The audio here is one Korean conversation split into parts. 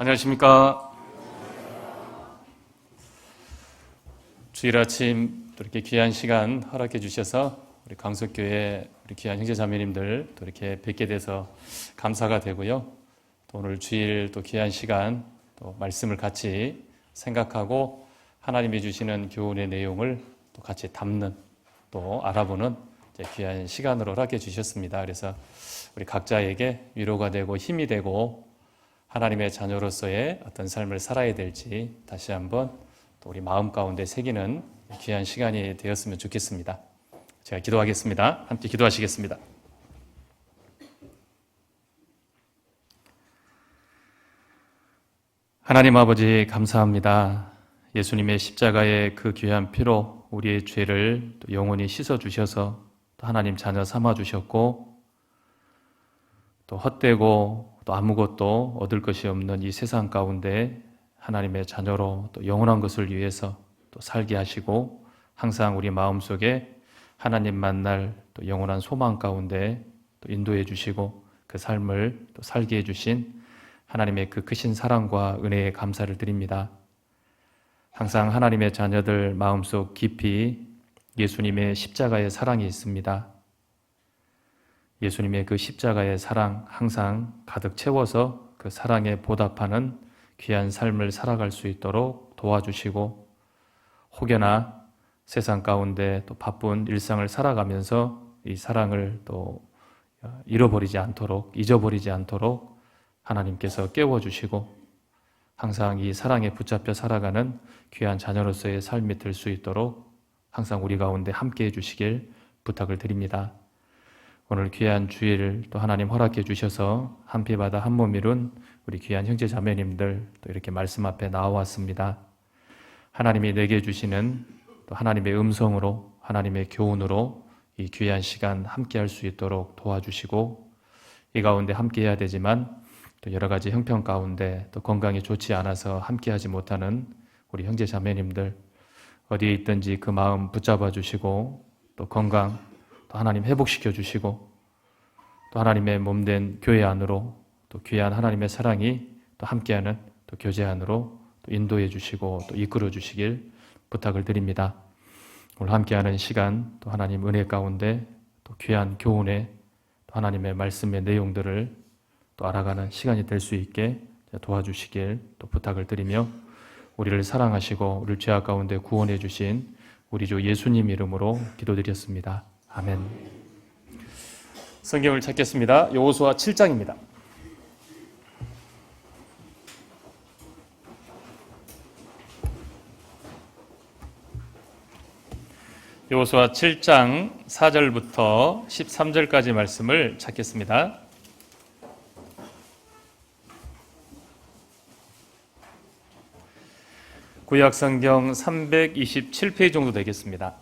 안녕하십니까. 주일 아침 또 이렇게 귀한 시간 허락해 주셔서 우리 강석교회 우리 귀한 형제 자매님들 또 이렇게 뵙게 돼서 감사가 되고요. 또 오늘 주일 또 귀한 시간 또 말씀을 같이 생각하고 하나님이 주시는 교훈의 내용을 또 같이 담는 또 알아보는 귀한 시간으로 허락해 주셨습니다. 그래서 우리 각자에게 위로가 되고 힘이 되고 하나님의 자녀로서의 어떤 삶을 살아야 될지 다시 한번 또 우리 마음 가운데 새기는 귀한 시간이 되었으면 좋겠습니다. 제가 기도하겠습니다. 함께 기도하시겠습니다. 하나님 아버지 감사합니다. 예수님의 십자가의 그 귀한 피로 우리의 죄를 또 영원히 씻어주셔서 또 하나님 자녀 삼아주셨고 또 헛되고 또 아무것도 얻을 것이 없는 이 세상 가운데 하나님의 자녀로 또 영원한 것을 위해서 또 살게 하시고 항상 우리 마음속에 하나님 만날 또 영원한 소망 가운데 또 인도해 주시고 그 삶을 또 살게 해 주신 하나님의 그 크신 사랑과 은혜에 감사를 드립니다. 항상 하나님의 자녀들 마음속 깊이 예수님의 십자가의 사랑이 있습니다. 예수님의 그 십자가의 사랑 항상 가득 채워서 그 사랑에 보답하는 귀한 삶을 살아갈 수 있도록 도와주시고 혹여나 세상 가운데 또 바쁜 일상을 살아가면서 이 사랑을 또 잃어버리지 않도록 잊어버리지 않도록 하나님께서 깨워주시고 항상 이 사랑에 붙잡혀 살아가는 귀한 자녀로서의 삶이 될 수 있도록 항상 우리 가운데 함께 해주시길 부탁을 드립니다. 오늘 귀한 주일을 또 하나님 허락해 주셔서 한 피바다 한 몸 이룬 우리 귀한 형제 자매님들 또 이렇게 말씀 앞에 나와왔습니다. 하나님이 내게 주시는 또 하나님의 음성으로 하나님의 교훈으로 이 귀한 시간 함께 할 수 있도록 도와주시고 이 가운데 함께 해야 되지만 또 여러 가지 형편 가운데 또 건강이 좋지 않아서 함께 하지 못하는 우리 형제 자매님들 어디에 있든지 그 마음 붙잡아 주시고 또 건강 또 하나님 회복시켜 주시고 또 하나님의 몸된 교회 안으로 또 귀한 하나님의 사랑이 또 함께하는 또 교제 안으로 또 인도해 주시고 또 이끌어 주시길 부탁을 드립니다. 오늘 함께하는 시간 또 하나님 은혜 가운데 또 귀한 교훈의 또 하나님의 말씀의 내용들을 또 알아가는 시간이 될 수 있게 도와주시길 또 부탁을 드리며 우리를 사랑하시고 우리를 죄악 가운데 구원해 주신 우리 주 예수님 이름으로 기도드렸습니다. 아멘. 성경을 찾겠습니다. 여호수아 7장입니다. 여호수아 7장 4절부터 13절까지 말씀을 찾겠습니다. 구약성경 327페이지 정도 되겠습니다.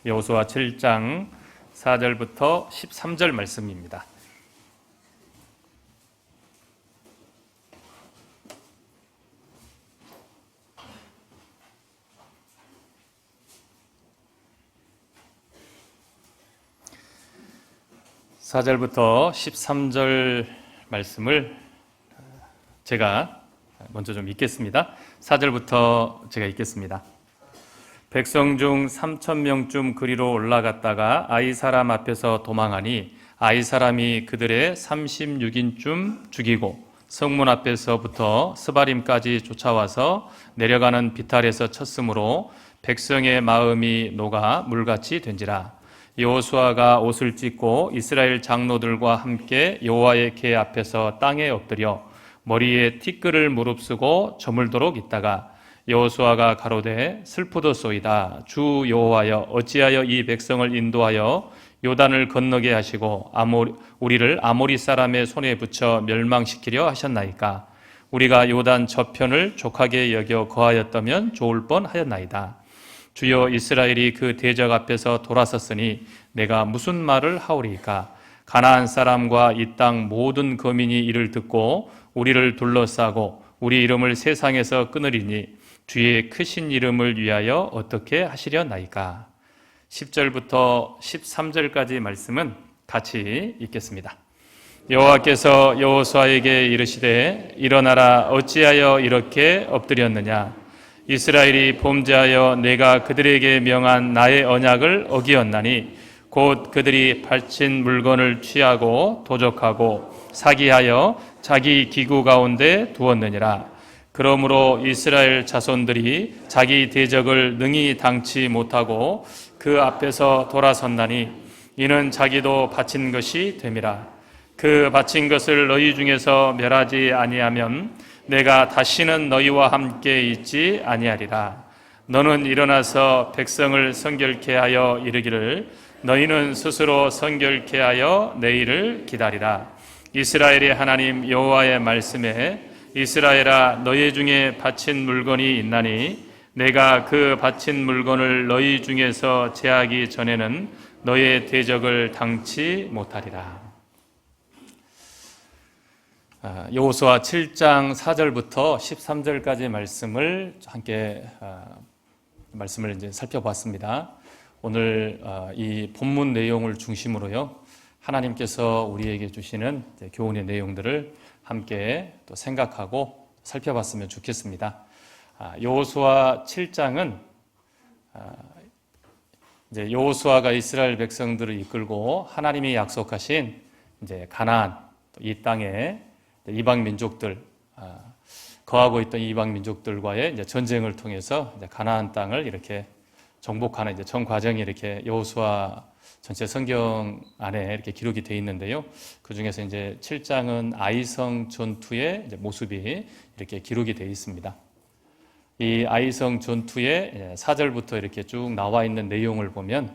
여호수아 7장 4절부터 13절 말씀입니다. (4절부터) 13절 말씀을 제가 먼저 좀 읽겠습니다. 4절부터 제가 읽겠습니다. 백성 중 3,000명쯤 그리로 올라갔다가 아이 사람 앞에서 도망하니 아이 사람이 그들의 36인쯤 죽이고 성문 앞에서부터 스바림까지 쫓아와서 내려가는 비탈에서 쳤으므로 백성의 마음이 녹아 물같이 된지라. 여호수아가 옷을 찢고 이스라엘 장로들과 함께 여호와의 궤 앞에서 땅에 엎드려 머리에 티끌을 무릅쓰고 저물도록 있다가 여호수아가 가로되 슬프도소이다. 주 여호와여 어찌하여 이 백성을 인도하여 요단을 건너게 하시고 우리를 아모리 사람의 손에 붙여 멸망시키려 하셨나이까. 우리가 요단 저편을 족하게 여겨 거하였다면 좋을 뻔하였나이다. 주여 이스라엘이 그 대적 앞에서 돌아섰으니 내가 무슨 말을 하오리까. 가나안 사람과 이 땅 모든 거민이 이를 듣고 우리를 둘러싸고 우리 이름을 세상에서 끊으리니 주의 크신 이름을 위하여 어떻게 하시려나이까. 10절부터 13절까지 말씀은 같이 읽겠습니다. 여호와께서 여호수아에게 이르시되 일어나라 어찌하여 이렇게 엎드렸느냐 이스라엘이 범죄하여 내가 그들에게 명한 나의 언약을 어기었나니 곧 그들이 바친 물건을 취하고 도적하고 사기하여 자기 기구 가운데 두었느니라. 그러므로 이스라엘 자손들이 자기 대적을 능히 당치 못하고 그 앞에서 돌아선다니 이는 자기도 바친 것이 됨이라. 그 바친 것을 너희 중에서 멸하지 아니하면 내가 다시는 너희와 함께 있지 아니하리라. 너는 일어나서 백성을 성결케 하여 이르기를 너희는 스스로 성결케 하여 내일을 기다리라. 이스라엘의 하나님 여호와의 말씀에 이스라엘아 너희 중에 바친 물건이 있나니 내가 그 바친 물건을 너희 중에서 제하기 전에는 너희의 대적을 당치 못하리라. 여호수아 7장 4절부터 13절까지 말씀을 함께 말씀을 이제 살펴봤습니다. 오늘 이 본문 내용을 중심으로요 하나님께서 우리에게 주시는 교훈의 내용들을 함께 또 생각하고 살펴봤으면 좋겠습니다. 여호수아 7장은 이제 여호수아가 이스라엘 백성들을 이끌고 하나님이 약속하신 이제 가나안 이 땅에 이방 민족들 거하고 있던 이방 민족들과의 이제 전쟁을 통해서 이제 가나안 땅을 이렇게 정복하는 이제 전 과정이 이렇게 여호수아 전체 성경 안에 이렇게 기록이 되어 있는데요. 그 중에서 이제 7장은 아이성 전투의 이제 모습이 이렇게 기록이 되어 있습니다. 이 아이성 전투의 4절부터 이렇게 쭉 나와 있는 내용을 보면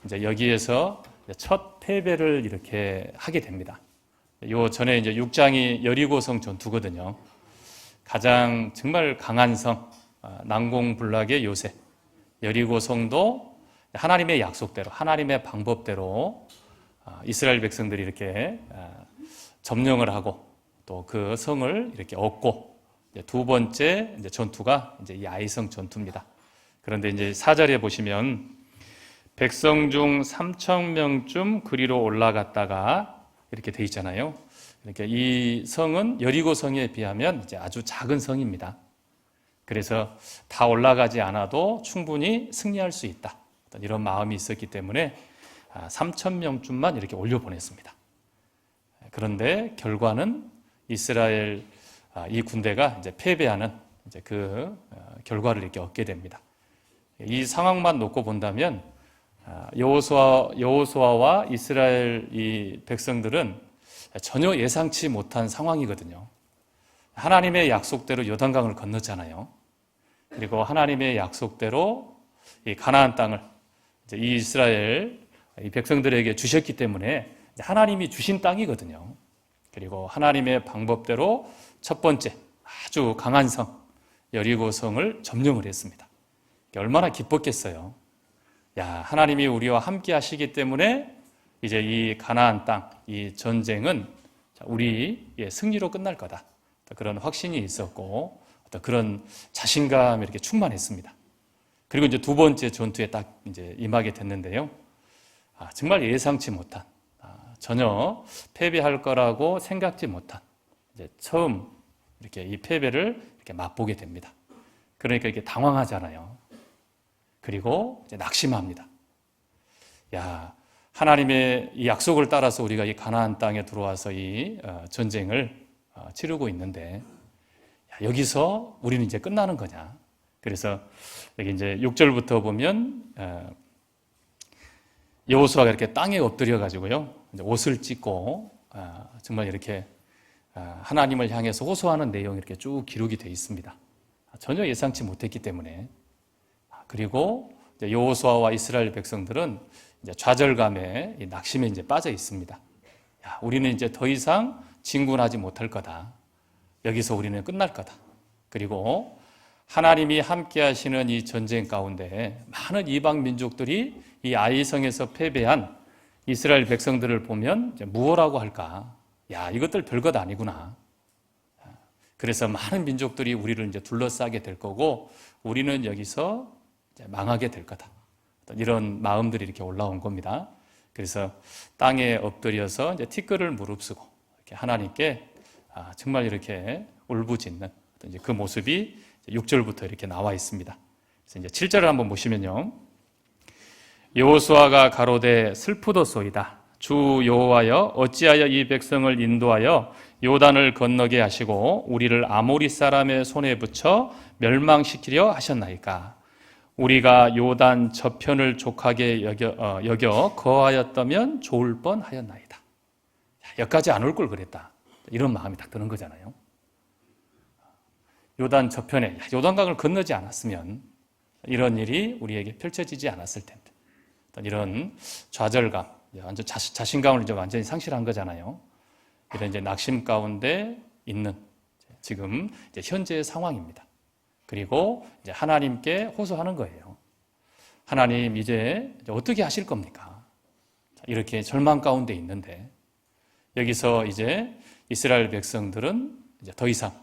이제 여기에서 첫 패배를 이렇게 하게 됩니다. 요 전에 이제 6장이 여리고성 전투거든요. 가장 정말 강한 성, 난공불락의 요새. 여리고성도 하나님의 약속대로, 하나님의 방법대로 이스라엘 백성들이 이렇게 점령을 하고 또 그 성을 이렇게 얻고 두 번째 이제 전투가 이제 이 아이성 전투입니다. 그런데 이제 4절에 보시면 백성 중 3천 명쯤 그리로 올라갔다가 이렇게 돼 있잖아요. 그러니까 이 성은 여리고 성에 비하면 이제 아주 작은 성입니다. 그래서 다 올라가지 않아도 충분히 승리할 수 있다. 이런 마음이 있었기 때문에 3천 명쯤만 이렇게 올려보냈습니다. 그런데 결과는 이스라엘 이 군대가 이제 패배하는 이제 그 결과를 이렇게 얻게 됩니다. 이 상황만 놓고 본다면 여호수아와 이스라엘 이 백성들은 전혀 예상치 못한 상황이거든요. 하나님의 약속대로 요단강을 건넜잖아요. 그리고 하나님의 약속대로 이 가나안 땅을 이제 이 이스라엘 이 백성들에게 주셨기 때문에 하나님이 주신 땅이거든요. 그리고 하나님의 방법대로 첫 번째 아주 강한 성 여리고성을 점령을 했습니다. 얼마나 기뻤겠어요. 야, 하나님이 우리와 함께 하시기 때문에 이제 이 가나안 땅, 이 전쟁은 우리의 승리로 끝날 거다. 그런 확신이 있었고 어떤 그런 자신감이 이렇게 충만했습니다. 그리고 이제 두 번째 전투에 딱 이제 임하게 됐는데요. 정말 예상치 못한, 전혀 패배할 거라고 생각지 못한, 이제 처음 이렇게 이 패배를 이렇게 맛보게 됩니다. 그러니까 이렇게 당황하잖아요. 그리고 이제 낙심합니다. 야, 하나님의 이 약속을 따라서 우리가 이 가나안 땅에 들어와서 이 전쟁을 치르고 있는데 여기서 우리는 이제 끝나는 거냐? 그래서 여기 이제 6절부터 보면 여호수아가 이렇게 땅에 엎드려 가지고요 옷을 찢고 정말 이렇게 하나님을 향해서 호소하는 내용이 이렇게 쭉 기록이 되어 있습니다. 전혀 예상치 못했기 때문에. 그리고 여호수아와 이스라엘 백성들은 이제 좌절감에 낙심에 이제 빠져 있습니다. 야, 우리는 이제 더 이상 진군하지 못할 거다. 여기서 우리는 끝날 거다. 그리고 하나님이 함께 하시는 이 전쟁 가운데 많은 이방 민족들이 이 아이성에서 패배한 이스라엘 백성들을 보면 이제 무엇라고 할까? 야, 이것들 별것 아니구나. 그래서 많은 민족들이 우리를 이제 둘러싸게 될 거고 우리는 여기서 이제 망하게 될 거다. 이런 마음들이 이렇게 올라온 겁니다. 그래서 땅에 엎드려서 이제 티끌을 무릅쓰고 하나님께 정말 이렇게 울부짖는 이제 그 모습이 6절부터 이렇게 나와 있습니다. 그래서 이제 7절을 한번 보시면요. 여호수아가 가로되 슬프도소이다. 주 여호와여 어찌하여 이 백성을 인도하여 요단을 건너게 하시고 우리를 아모리 사람의 손에 붙여 멸망시키려 하셨나이까. 우리가 요단 저편을 족하게 여겨 거하였다면 좋을 뻔하였나이다. 여기까지 안 올 걸 그랬다. 이런 마음이 딱 드는 거잖아요. 요단 저편에 요단강을 건너지 않았으면 이런 일이 우리에게 펼쳐지지 않았을 텐데, 이런 좌절감, 완전 자신감을 이제 완전히 상실한 거잖아요. 이런 이제 낙심 가운데 있는 지금 이제 현재의 상황입니다. 그리고 이제 하나님께 호소하는 거예요. 하나님 이제 어떻게 하실 겁니까? 이렇게 절망 가운데 있는데 여기서 이제 이스라엘 백성들은 이제 더 이상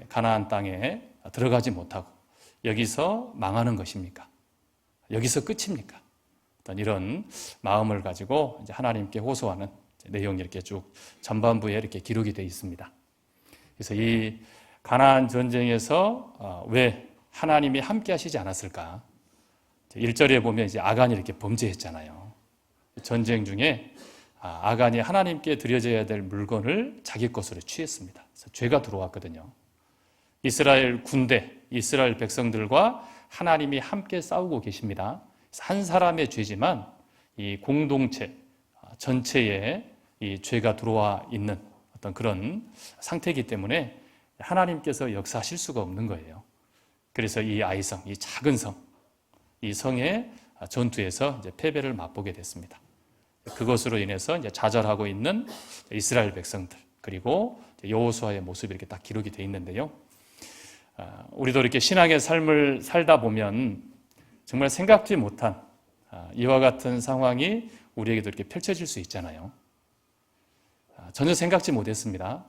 가나안 땅에 들어가지 못하고 여기서 망하는 것입니까? 여기서 끝입니까? 어떤 이런 마음을 가지고 이제 하나님께 호소하는 내용이 이렇게 쭉 전반부에 이렇게 기록이 되어 있습니다. 그래서 이 가나안 전쟁에서 왜 하나님이 함께 하시지 않았을까? 1절에 보면 이제 아간이 이렇게 범죄했잖아요. 전쟁 중에 아간이 하나님께 드려져야 될 물건을 자기 것으로 취했습니다. 그래서 죄가 들어왔거든요. 이스라엘 군대, 이스라엘 백성들과 하나님이 함께 싸우고 계십니다. 한 사람의 죄지만 이 공동체 전체에 이 죄가 들어와 있는 어떤 그런 상태이기 때문에 하나님께서 역사하실 수가 없는 거예요. 그래서 이 아이성, 이 작은 성, 이 성의 전투에서 이제 패배를 맛보게 됐습니다. 그것으로 인해서 이제 좌절하고 있는 이스라엘 백성들, 그리고 여호수아의 모습이 이렇게 딱 기록이 되어 있는데요. 우리도 이렇게 신앙의 삶을 살다 보면 정말 생각지 못한 이와 같은 상황이 우리에게도 이렇게 펼쳐질 수 있잖아요. 전혀 생각지 못했습니다.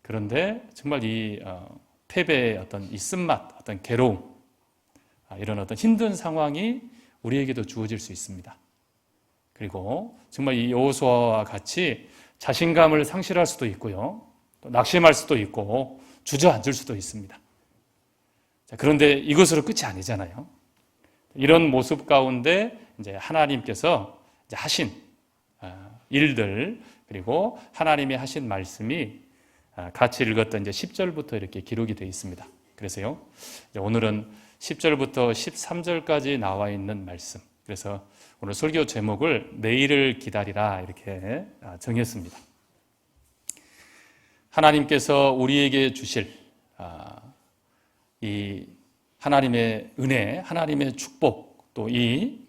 그런데 정말 이 패배의 어떤 이 쓴맛, 어떤 괴로움, 이런 어떤 힘든 상황이 우리에게도 주어질 수 있습니다. 그리고 정말 이 여호수아와 같이 자신감을 상실할 수도 있고요, 또 낙심할 수도 있고 주저앉을 수도 있습니다. 그런데 이것으로 끝이 아니잖아요. 이런 모습 가운데 이제 하나님께서 이제 하신 일들, 그리고 하나님이 하신 말씀이 같이 읽었던 이제 10절부터 이렇게 기록이 되어 있습니다. 그래서요, 오늘은 10절부터 13절까지 나와 있는 말씀. 그래서 오늘 설교 제목을 내일을 기다리라 이렇게 정했습니다. 하나님께서 우리에게 주실 이 하나님의 은혜, 하나님의 축복, 또 이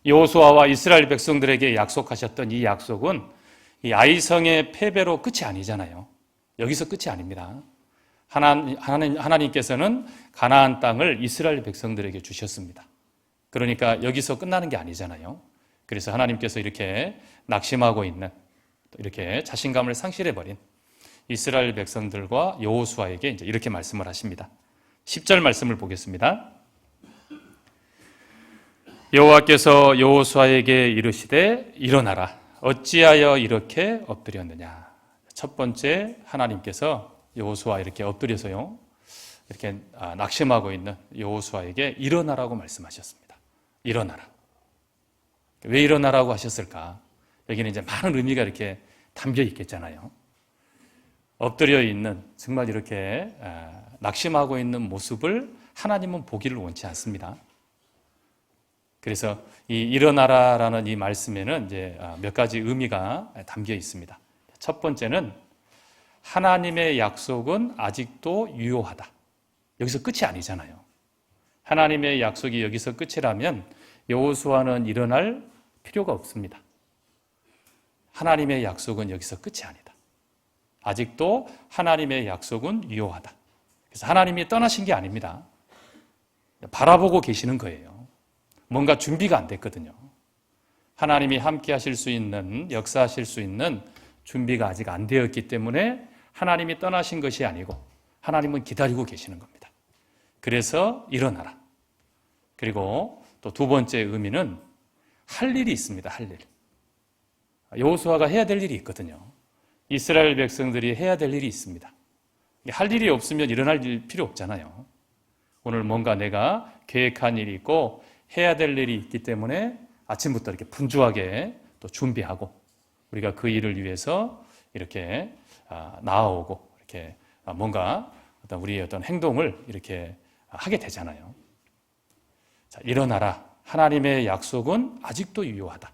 여호수아와 이스라엘 백성들에게 약속하셨던 이 약속은 이 아이성의 패배로 끝이 아니잖아요. 여기서 끝이 아닙니다. 하나님께서는 가나안 땅을 이스라엘 백성들에게 주셨습니다. 그러니까 여기서 끝나는 게 아니잖아요. 그래서 하나님께서 이렇게 낙심하고 있는, 이렇게 자신감을 상실해버린 이스라엘 백성들과 여호수아에게 이제 이렇게 말씀을 하십니다. 10절 말씀을 보겠습니다. 여호와께서 여호수아에게 이르시되 일어나라. 어찌하여 이렇게 엎드렸느냐. 첫 번째, 하나님께서 여호수아 이렇게 엎드려서요, 이렇게 낙심하고 있는 여호수아에게 일어나라고 말씀하셨습니다. 일어나라. 왜 일어나라고 하셨을까? 여기는 이제 많은 의미가 이렇게 담겨 있겠잖아요. 엎드려 있는, 정말 이렇게 낙심하고 있는 모습을 하나님은 보기를 원치 않습니다. 그래서 이 일어나라라는 이 말씀에는 이제 몇 가지 의미가 담겨 있습니다. 첫 번째는 하나님의 약속은 아직도 유효하다. 여기서 끝이 아니잖아요. 하나님의 약속이 여기서 끝이라면 여호수아는 일어날 필요가 없습니다. 하나님의 약속은 여기서 끝이 아니다. 아직도 하나님의 약속은 유효하다. 그래서 하나님이 떠나신 게 아닙니다. 바라보고 계시는 거예요. 뭔가 준비가 안 됐거든요. 하나님이 함께 하실 수 있는, 역사하실 수 있는 준비가 아직 안 되었기 때문에 하나님이 떠나신 것이 아니고 하나님은 기다리고 계시는 겁니다. 그래서 일어나라. 그리고 또 두 번째 의미는 할 일이 있습니다. 할 일. 여호수아가 해야 될 일이 있거든요. 이스라엘 백성들이 해야 될 일이 있습니다. 할 일이 없으면 일어날 필요 없잖아요. 오늘 뭔가 내가 계획한 일이 있고 해야 될 일이 있기 때문에 아침부터 이렇게 분주하게 또 준비하고 우리가 그 일을 위해서 이렇게 나아오고 이렇게 뭔가 어떤 우리의 어떤 행동을 이렇게 하게 되잖아요. 자, 일어나라. 하나님의 약속은 아직도 유효하다.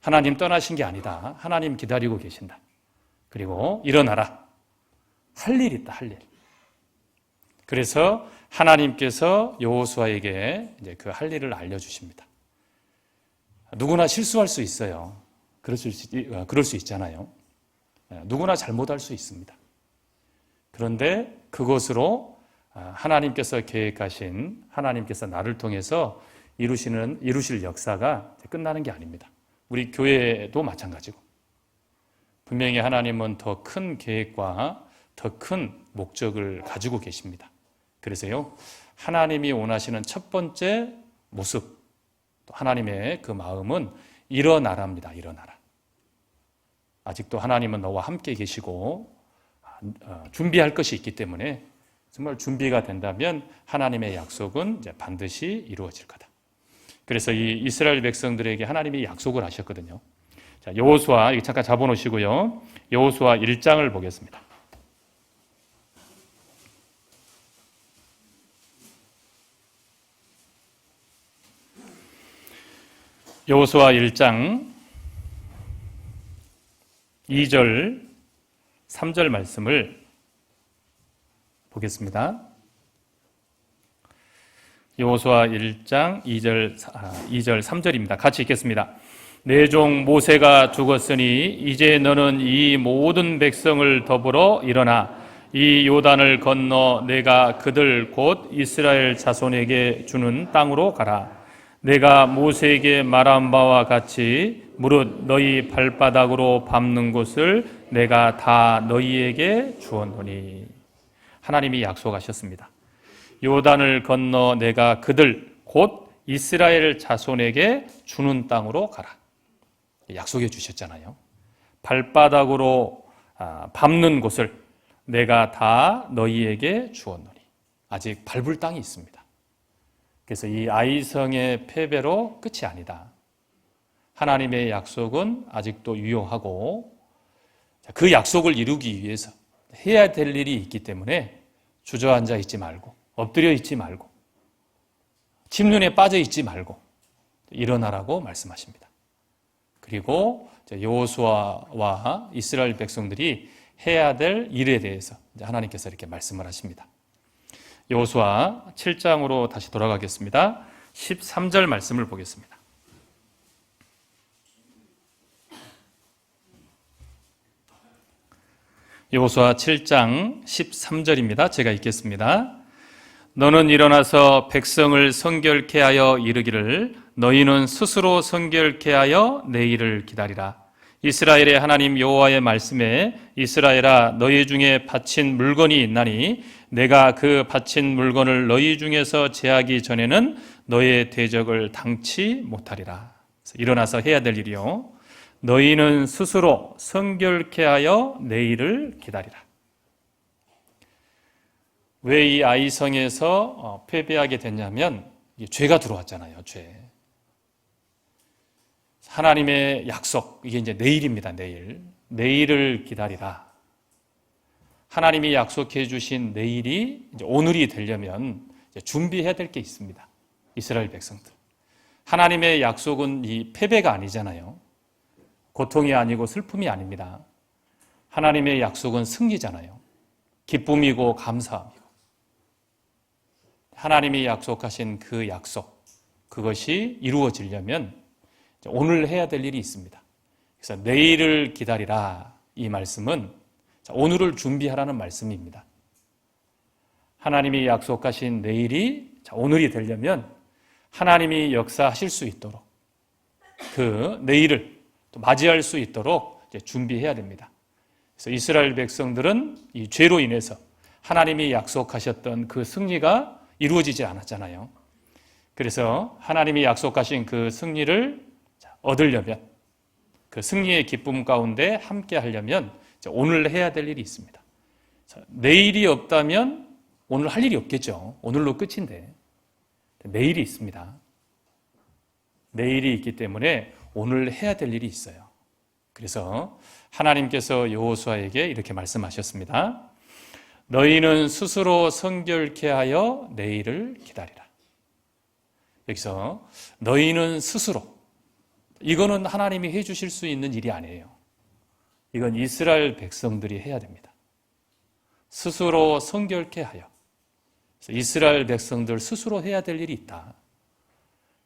하나님 떠나신 게 아니다. 하나님 기다리고 계신다. 그리고 일어나라. 할 일 있다, 할 일. 그래서 하나님께서 여호수아에게 이제 그 할 일을 알려주십니다. 누구나 실수할 수 있어요. 그럴 수 있잖아요. 누구나 잘못할 수 있습니다. 그런데 그것으로 하나님께서 계획하신 하나님께서 나를 통해서 이루실 역사가 끝나는 게 아닙니다. 우리 교회도 마찬가지고 분명히 하나님은 더 큰 계획과 더 큰 목적을 가지고 계십니다. 그래서요, 하나님이 원하시는 첫 번째 모습, 하나님의 그 마음은 일어나랍니다. 일어나라. 아직도 하나님은 너와 함께 계시고 준비할 것이 있기 때문에 정말 준비가 된다면 하나님의 약속은 이제 반드시 이루어질 거다. 그래서 이 이스라엘 백성들에게 하나님이 약속을 하셨거든요. 자, 여호수아 잠깐 잡아놓으시고요. 여호수아 1장을 보겠습니다. 여호수아 1장 2절 3절 말씀을 보겠습니다. 여호수아 1장 2절 3절입니다. 같이 읽겠습니다. 내 종 모세가 죽었으니 이제 너는 이 모든 백성을 더불어 일어나 이 요단을 건너 내가 그들 곧 이스라엘 자손에게 주는 땅으로 가라. 내가 모세에게 말한 바와 같이 무릇 너희 발바닥으로 밟는 곳을 내가 다 너희에게 주었노니. 하나님이 약속하셨습니다. 요단을 건너 내가 그들 곧 이스라엘 자손에게 주는 땅으로 가라. 약속해 주셨잖아요. 발바닥으로 밟는 곳을 내가 다 너희에게 주었노니. 아직 밟을 땅이 있습니다. 그래서 이 아이성의 패배로 끝이 아니다. 하나님의 약속은 아직도 유효하고 그 약속을 이루기 위해서 해야 될 일이 있기 때문에 주저앉아 있지 말고 엎드려 있지 말고 침륜에 빠져 있지 말고 일어나라고 말씀하십니다. 그리고 여호수아와 이스라엘 백성들이 해야 될 일에 대해서 하나님께서 이렇게 말씀을 하십니다. 여호수아 7장으로 다시 돌아가겠습니다. 13절 말씀을 보겠습니다. 여호수아 7장 13절입니다. 제가 읽겠습니다. 너는 일어나서 백성을 성결케 하여 이르기를 너희는 스스로 성결케 하여 내 일을 기다리라. 이스라엘의 하나님 여호와의 말씀에 이스라엘아 너희 중에 바친 물건이 있나니 내가 그 바친 물건을 너희 중에서 제하기 전에는 너의 대적을 당치 못하리라. 일어나서 해야 될 일이요. 너희는 스스로 성결케 하여 내 일을 기다리라. 왜 이 아이성에서 패배하게 됐냐면 죄가 들어왔잖아요. 죄. 하나님의 약속, 이게 이제 내일입니다. 내일을 기다리라. 하나님이 약속해 주신 내일이 이제 오늘이 되려면 이제 준비해야 될 게 있습니다. 이스라엘 백성들. 하나님의 약속은 이 패배가 아니잖아요. 고통이 아니고 슬픔이 아닙니다. 하나님의 약속은 승리잖아요. 기쁨이고 감사함이고. 하나님이 약속하신 그 약속, 그것이 이루어지려면 오늘 해야 될 일이 있습니다. 그래서 내일을 기다리라. 이 말씀은 오늘을 준비하라는 말씀입니다. 하나님이 약속하신 내일이 오늘이 되려면 하나님이 역사하실 수 있도록 그 내일을 또 맞이할 수 있도록 준비해야 됩니다. 그래서 이스라엘 백성들은 이 죄로 인해서 하나님이 약속하셨던 그 승리가 이루어지지 않았잖아요. 그래서 하나님이 약속하신 그 승리를 얻으려면 그 승리의 기쁨 가운데 함께 하려면 오늘 해야 될 일이 있습니다. 내일이 없다면 오늘 할 일이 없겠죠. 오늘로 끝인데 내일이 있습니다. 내일이 있기 때문에 오늘 해야 될 일이 있어요. 그래서 하나님께서 여호수아에게 이렇게 말씀하셨습니다. 너희는 스스로 성결케 하여 내일을 기다리라. 여기서 너희는 스스로, 이거는 하나님이 해주실 수 있는 일이 아니에요. 이건 이스라엘 백성들이 해야 됩니다. 스스로 성결케 하여. 이스라엘 백성들 스스로 해야 될 일이 있다.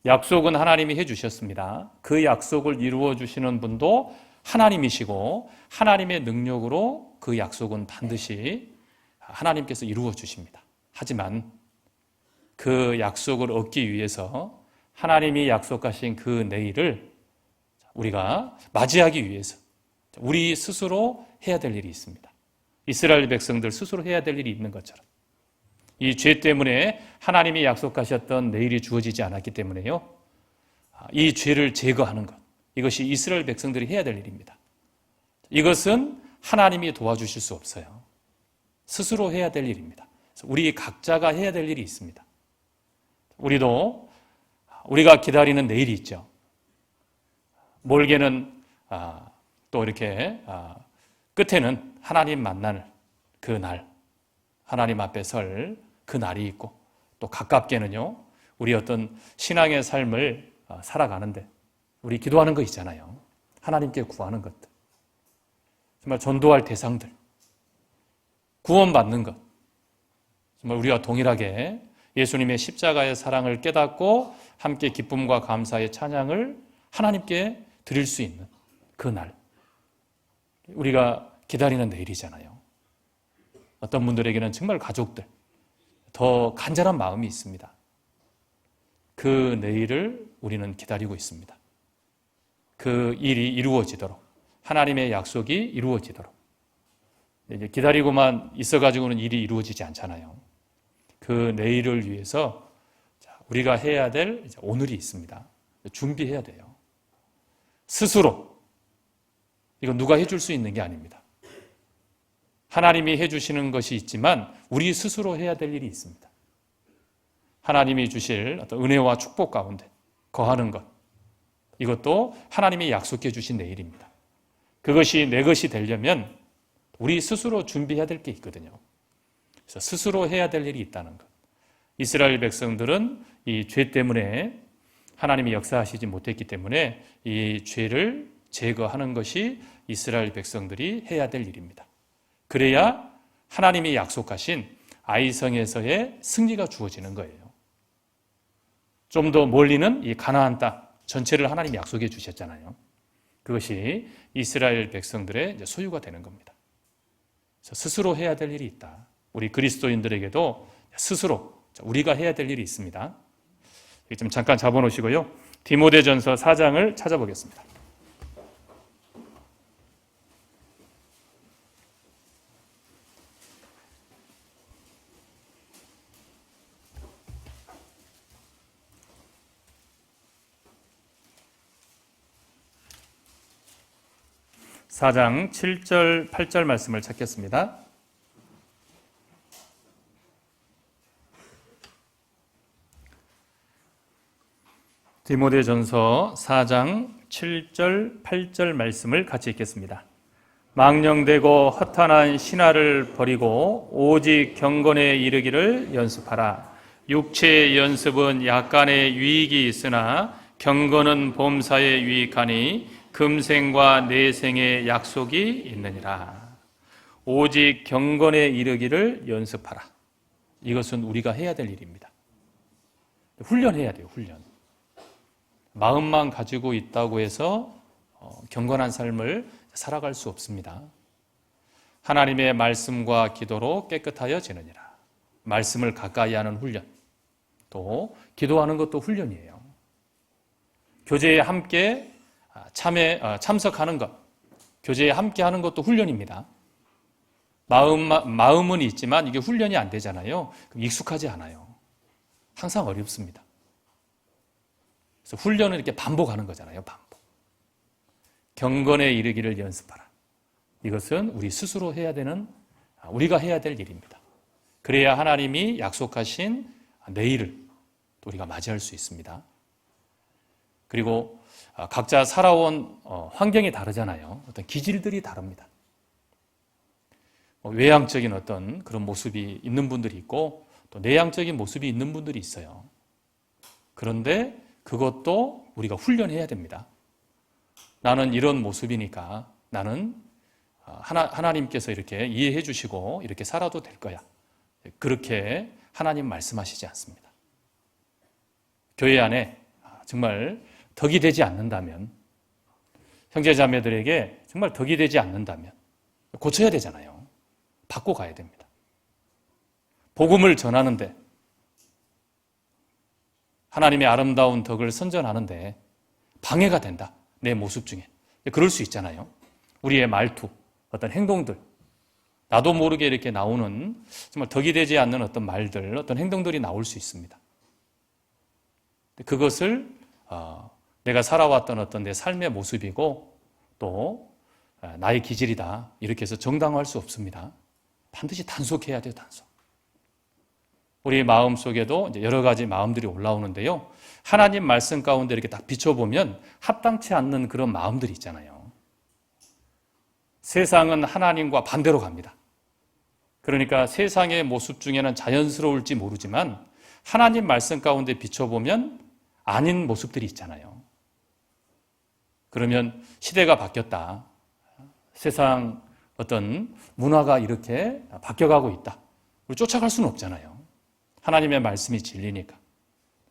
약속은 하나님이 해주셨습니다. 그 약속을 이루어 주시는 분도 하나님이시고 하나님의 능력으로 그 약속은 반드시 하나님께서 이루어 주십니다. 하지만 그 약속을 얻기 위해서 하나님이 약속하신 그 내일을 우리가 맞이하기 위해서 우리 스스로 해야 될 일이 있습니다. 이스라엘 백성들 스스로 해야 될 일이 있는 것처럼 이 죄 때문에 하나님이 약속하셨던 내일이 주어지지 않았기 때문에요. 이 죄를 제거하는 것, 이것이 이스라엘 백성들이 해야 될 일입니다. 이것은 하나님이 도와주실 수 없어요. 스스로 해야 될 일입니다. 우리 각자가 해야 될 일이 있습니다. 우리도 우리가 기다리는 내일이 있죠. 멀게는 또 이렇게 끝에는 하나님 만나는 그 날, 하나님 앞에 설 그 날이 있고 또 가깝게는요, 우리 어떤 신앙의 삶을 살아가는데 우리 기도하는 거 있잖아요. 하나님께 구하는 것들, 정말 전도할 대상들, 구원받는 것, 정말 우리가 동일하게 예수님의 십자가의 사랑을 깨닫고 함께 기쁨과 감사의 찬양을 하나님께 드릴 수 있는 그 날, 우리가 기다리는 내일이잖아요. 어떤 분들에게는 정말 가족들, 더 간절한 마음이 있습니다. 그 내일을 우리는 기다리고 있습니다. 그 일이 이루어지도록, 하나님의 약속이 이루어지도록. 이제 기다리고만 있어가지고는 일이 이루어지지 않잖아요. 그 내일을 위해서 우리가 해야 될 오늘이 있습니다. 준비해야 돼요. 스스로. 이건 누가 해줄 수 있는 게 아닙니다. 하나님이 해주시는 것이 있지만 우리 스스로 해야 될 일이 있습니다. 하나님이 주실 어떤 은혜와 축복 가운데 거하는 것, 이것도 하나님이 약속해 주신 내일입니다. 그것이 내 것이 되려면 우리 스스로 준비해야 될 게 있거든요. 그래서 스스로 해야 될 일이 있다는 것. 이스라엘 백성들은 이 죄 때문에 하나님이 역사하시지 못했기 때문에 이 죄를 제거하는 것이 이스라엘 백성들이 해야 될 일입니다. 그래야 하나님이 약속하신 아이성에서의 승리가 주어지는 거예요. 좀 더 멀리는 이 가나안 땅 전체를 하나님이 약속해 주셨잖아요. 그것이 이스라엘 백성들의 소유가 되는 겁니다. 그래서 스스로 해야 될 일이 있다. 우리 그리스도인들에게도 스스로 우리가 해야 될 일이 있습니다. 좀 잠깐 잡아놓으시고요. 디모데전서 4장을 찾아보겠습니다. 사장 7절, 8절 말씀을 찾겠습니다. 디모데전서 4장 7절, 8절 말씀을 같이 읽겠습니다. 망령되고 허탄한 신화를 버리고 오직 경건에 이르기를 연습하라. 육체의 연습은 약간의 유익이 있으나 경건은 범사에 유익하니 금생과 내생의 약속이 있느니라. 오직 경건에 이르기를 연습하라. 이것은 우리가 해야 될 일입니다. 훈련해야 돼요. 훈련. 마음만 가지고 있다고 해서 경건한 삶을 살아갈 수 없습니다. 하나님의 말씀과 기도로 깨끗하여지느니라. 말씀을 가까이 하는 훈련, 또 기도하는 것도 훈련이에요. 교제에 함께 참석하는 것, 교제에 함께 하는 것도 훈련입니다. 마음은 있지만 이게 훈련이 안 되잖아요. 그럼 익숙하지 않아요. 항상 어렵습니다. 그래서 훈련은 이렇게 반복하는 거잖아요. 반복. 경건에 이르기를 연습하라. 이것은 우리 스스로 해야 되는, 우리가 해야 될 일입니다. 그래야 하나님이 약속하신 내일을 또 우리가 맞이할 수 있습니다. 그리고 각자 살아온 환경이 다르잖아요. 어떤 기질들이 다릅니다. 외향적인 어떤 그런 모습이 있는 분들이 있고 또 내향적인 모습이 있는 분들이 있어요. 그런데 그것도 우리가 훈련해야 됩니다. 나는 이런 모습이니까 나는 하나님께서 이렇게 이해해 주시고 이렇게 살아도 될 거야. 그렇게 하나님 말씀하시지 않습니다. 교회 안에 정말 덕이 되지 않는다면, 형제자매들에게 정말 덕이 되지 않는다면 고쳐야 되잖아요. 바꿔 가야 됩니다. 복음을 전하는데, 하나님의 아름다운 덕을 선전하는데 방해가 된다. 내 모습 중에. 그럴 수 있잖아요. 우리의 말투, 어떤 행동들, 나도 모르게 이렇게 나오는 정말 덕이 되지 않는 어떤 말들, 어떤 행동들이 나올 수 있습니다. 그것을 내가 살아왔던 어떤 내 삶의 모습이고 또 나의 기질이다. 이렇게 해서 정당화할 수 없습니다. 반드시 단속해야 돼요, 단속. 우리 마음 속에도 이제 여러 가지 마음들이 올라오는데요. 하나님 말씀 가운데 이렇게 딱 비춰보면 합당치 않는 그런 마음들이 있잖아요. 세상은 하나님과 반대로 갑니다. 그러니까 세상의 모습 중에는 자연스러울지 모르지만 하나님 말씀 가운데 비춰보면 아닌 모습들이 있잖아요. 그러면 시대가 바뀌었다. 세상 어떤 문화가 이렇게 바뀌어가고 있다. 우리 쫓아갈 수는 없잖아요. 하나님의 말씀이 진리니까.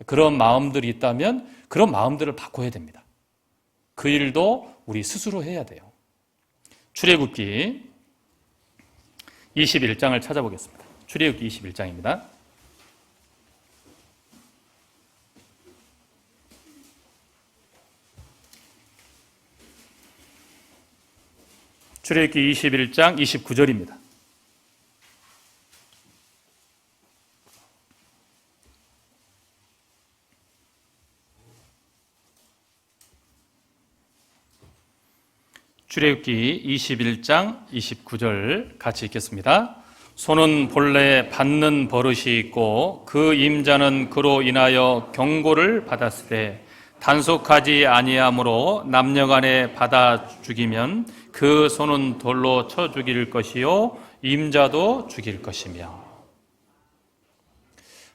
그런 마음들이 있다면 그런 마음들을 바꿔야 됩니다. 그 일도 우리 스스로 해야 돼요. 출애굽기 21장을 찾아보겠습니다. 출애굽기 21장입니다. 출애굽기 21장 29절입니다. 출애굽기 21장 29절 같이 읽겠습니다. 소는 본래 받는 버릇이 있고 그 임자는 그로 인하여 경고를 받았으되 단속하지 아니하므로 남녀간에 받아 죽이면 그 소는 돌로 쳐 죽일 것이요 임자도 죽일 것이며.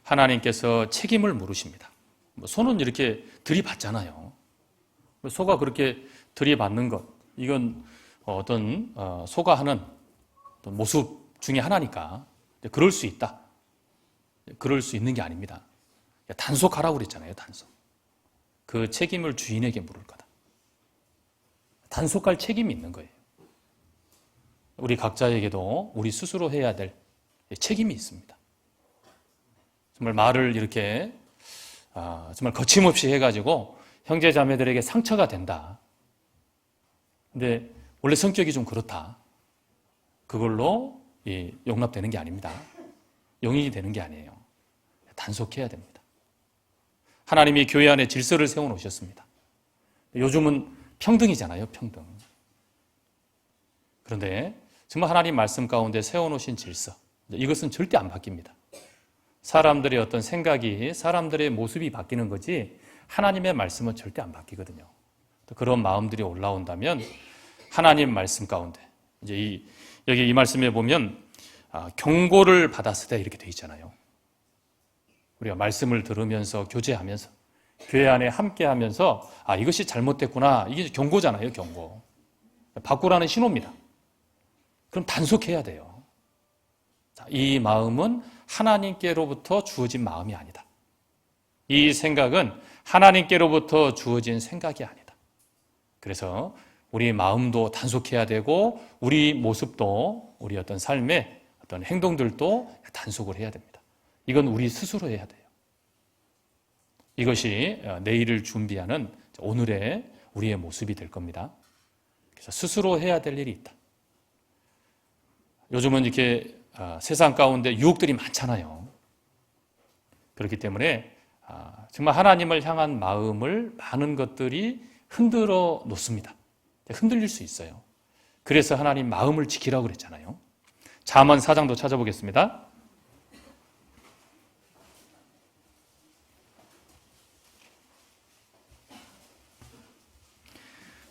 하나님께서 책임을 물으십니다. 소는 이렇게 들이받잖아요. 소가 그렇게 들이받는 것, 이건 어떤 소가 하는 어떤 모습 중에 하나니까 그럴 수 있다. 그럴 수 있는 게 아닙니다. 단속하라고 그랬잖아요. 단속. 그 책임을 주인에게 물을 거다. 단속할 책임이 있는 거예요. 우리 각자에게도 우리 스스로 해야 될 책임이 있습니다. 정말 말을 이렇게 정말 거침없이 해가지고 형제 자매들에게 상처가 된다. 근데 원래 성격이 좀 그렇다. 그걸로 용납되는 게 아닙니다. 용인이 되는 게 아니에요. 단속해야 됩니다. 하나님이 교회 안에 질서를 세워놓으셨습니다. 요즘은 평등이잖아요, 평등. 그런데 정말 하나님 말씀 가운데 세워놓으신 질서, 이것은 절대 안 바뀝니다. 사람들의 어떤 생각이, 사람들의 모습이 바뀌는 거지 하나님의 말씀은 절대 안 바뀌거든요. 그런 마음들이 올라온다면 하나님 말씀 가운데 이제 여기 이 말씀에 보면 경고를 받았으되 이렇게 돼 있잖아요. 우리가 말씀을 들으면서 교제하면서 교회 안에 함께하면서 이것이 잘못됐구나, 이게 경고잖아요. 경고. 바꾸라는 신호입니다. 그럼 단속해야 돼요. 이 마음은 하나님께로부터 주어진 마음이 아니다. 이 생각은 하나님께로부터 주어진 생각이 아니다. 그래서 우리 마음도 단속해야 되고 우리 모습도 우리 어떤 삶의 어떤 행동들도 단속을 해야 됩니다. 이건 우리 스스로 해야 돼요. 이것이 내일을 준비하는 오늘의 우리의 모습이 될 겁니다. 그래서 스스로 해야 될 일이 있다. 요즘은 이렇게 세상 가운데 유혹들이 많잖아요. 그렇기 때문에 정말 하나님을 향한 마음을 많은 것들이 흔들어 놓습니다. 흔들릴 수 있어요. 그래서 하나님 마음을 지키라고 그랬잖아요. 잠언 4장도 찾아보겠습니다.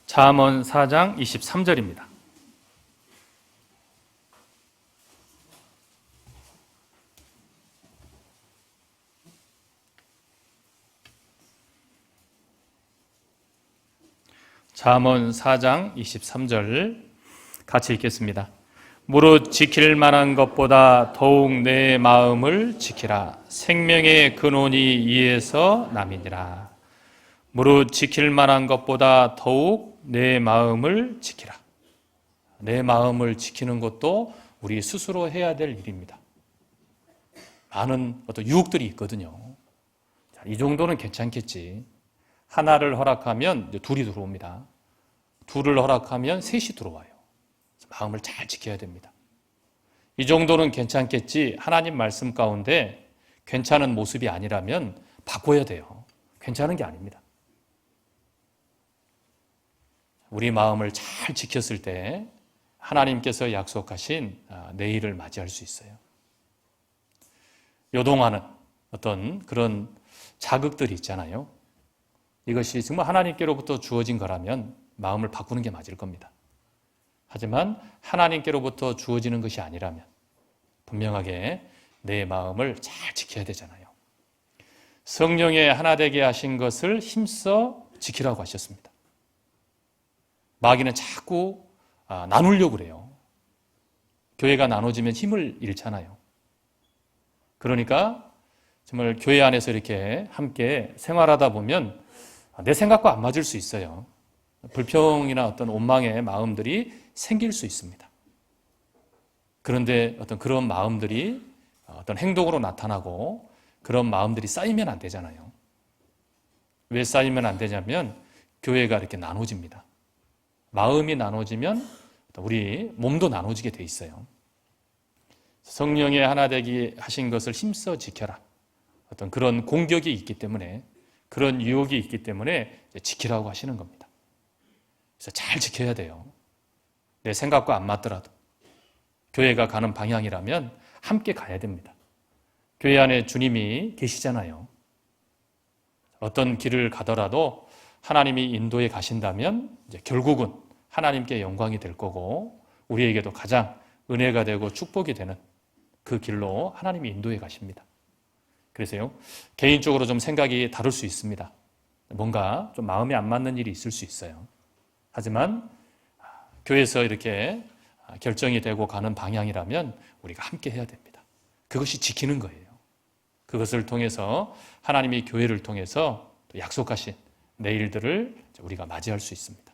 잠언 4장 23절입니다. 잠언 4장 23절 같이 읽겠습니다. 무릇 지킬 만한 것보다 더욱 내 마음을 지키라. 생명의 근원이 이에서 남이니라. 무릇 지킬 만한 것보다 더욱 내 마음을 지키라. 내 마음을 지키는 것도 우리 스스로 해야 될 일입니다. 많은 어떤 유혹들이 있거든요. 이 정도는 괜찮겠지. 하나를 허락하면 둘이 들어옵니다. 둘을 허락하면 셋이 들어와요. 마음을 잘 지켜야 됩니다. 이 정도는 괜찮겠지. 하나님 말씀 가운데 괜찮은 모습이 아니라면 바꿔야 돼요. 괜찮은 게 아닙니다. 우리 마음을 잘 지켰을 때 하나님께서 약속하신 내일을 맞이할 수 있어요. 요동하는 어떤 그런 자극들이 있잖아요. 이것이 정말 하나님께로부터 주어진 거라면 마음을 바꾸는 게 맞을 겁니다. 하지만 하나님께로부터 주어지는 것이 아니라면 분명하게 내 마음을 잘 지켜야 되잖아요. 성령의 하나 되게 하신 것을 힘써 지키라고 하셨습니다. 마귀는 자꾸 나누려고 그래요. 교회가 나눠지면 힘을 잃잖아요. 그러니까 정말 교회 안에서 이렇게 함께 생활하다 보면 내 생각과 안 맞을 수 있어요. 불평이나 어떤 원망의 마음들이 생길 수 있습니다. 그런데 어떤 그런 마음들이 어떤 행동으로 나타나고 그런 마음들이 쌓이면 안 되잖아요. 왜 쌓이면 안 되냐면 교회가 이렇게 나눠집니다. 마음이 나눠지면 우리 몸도 나눠지게 돼 있어요. 성령의 하나 되게 하신 것을 힘써 지켜라. 어떤 그런 공격이 있기 때문에 그런 유혹이 있기 때문에 지키라고 하시는 겁니다. 그래서 잘 지켜야 돼요. 내 생각과 안 맞더라도 교회가 가는 방향이라면 함께 가야 됩니다. 교회 안에 주님이 계시잖아요. 어떤 길을 가더라도 하나님이 인도에 가신다면 이제 결국은 하나님께 영광이 될 거고 우리에게도 가장 은혜가 되고 축복이 되는 그 길로 하나님이 인도에 가십니다. 그래서요, 개인적으로 좀 생각이 다를 수 있습니다. 뭔가 좀 마음에 안 맞는 일이 있을 수 있어요. 하지만 교회에서 이렇게 결정이 되고 가는 방향이라면 우리가 함께 해야 됩니다. 그것이 지키는 거예요. 그것을 통해서 하나님이 교회를 통해서 약속하신 내일들을 우리가 맞이할 수 있습니다.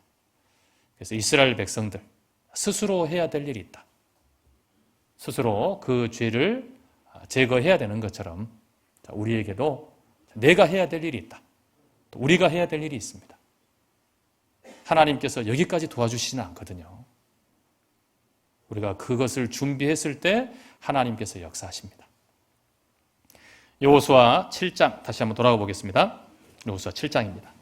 그래서 이스라엘 백성들 스스로 해야 될 일이 있다. 스스로 그 죄를 제거해야 되는 것처럼 우리에게도 내가 해야 될 일이 있다. 또 우리가 해야 될 일이 있습니다. 하나님께서 여기까지 도와주시지는 않거든요. 우리가 그것을 준비했을 때 하나님께서 역사하십니다. 여호수아 7장 다시 한번 돌아가 보겠습니다. 여호수아 7장입니다.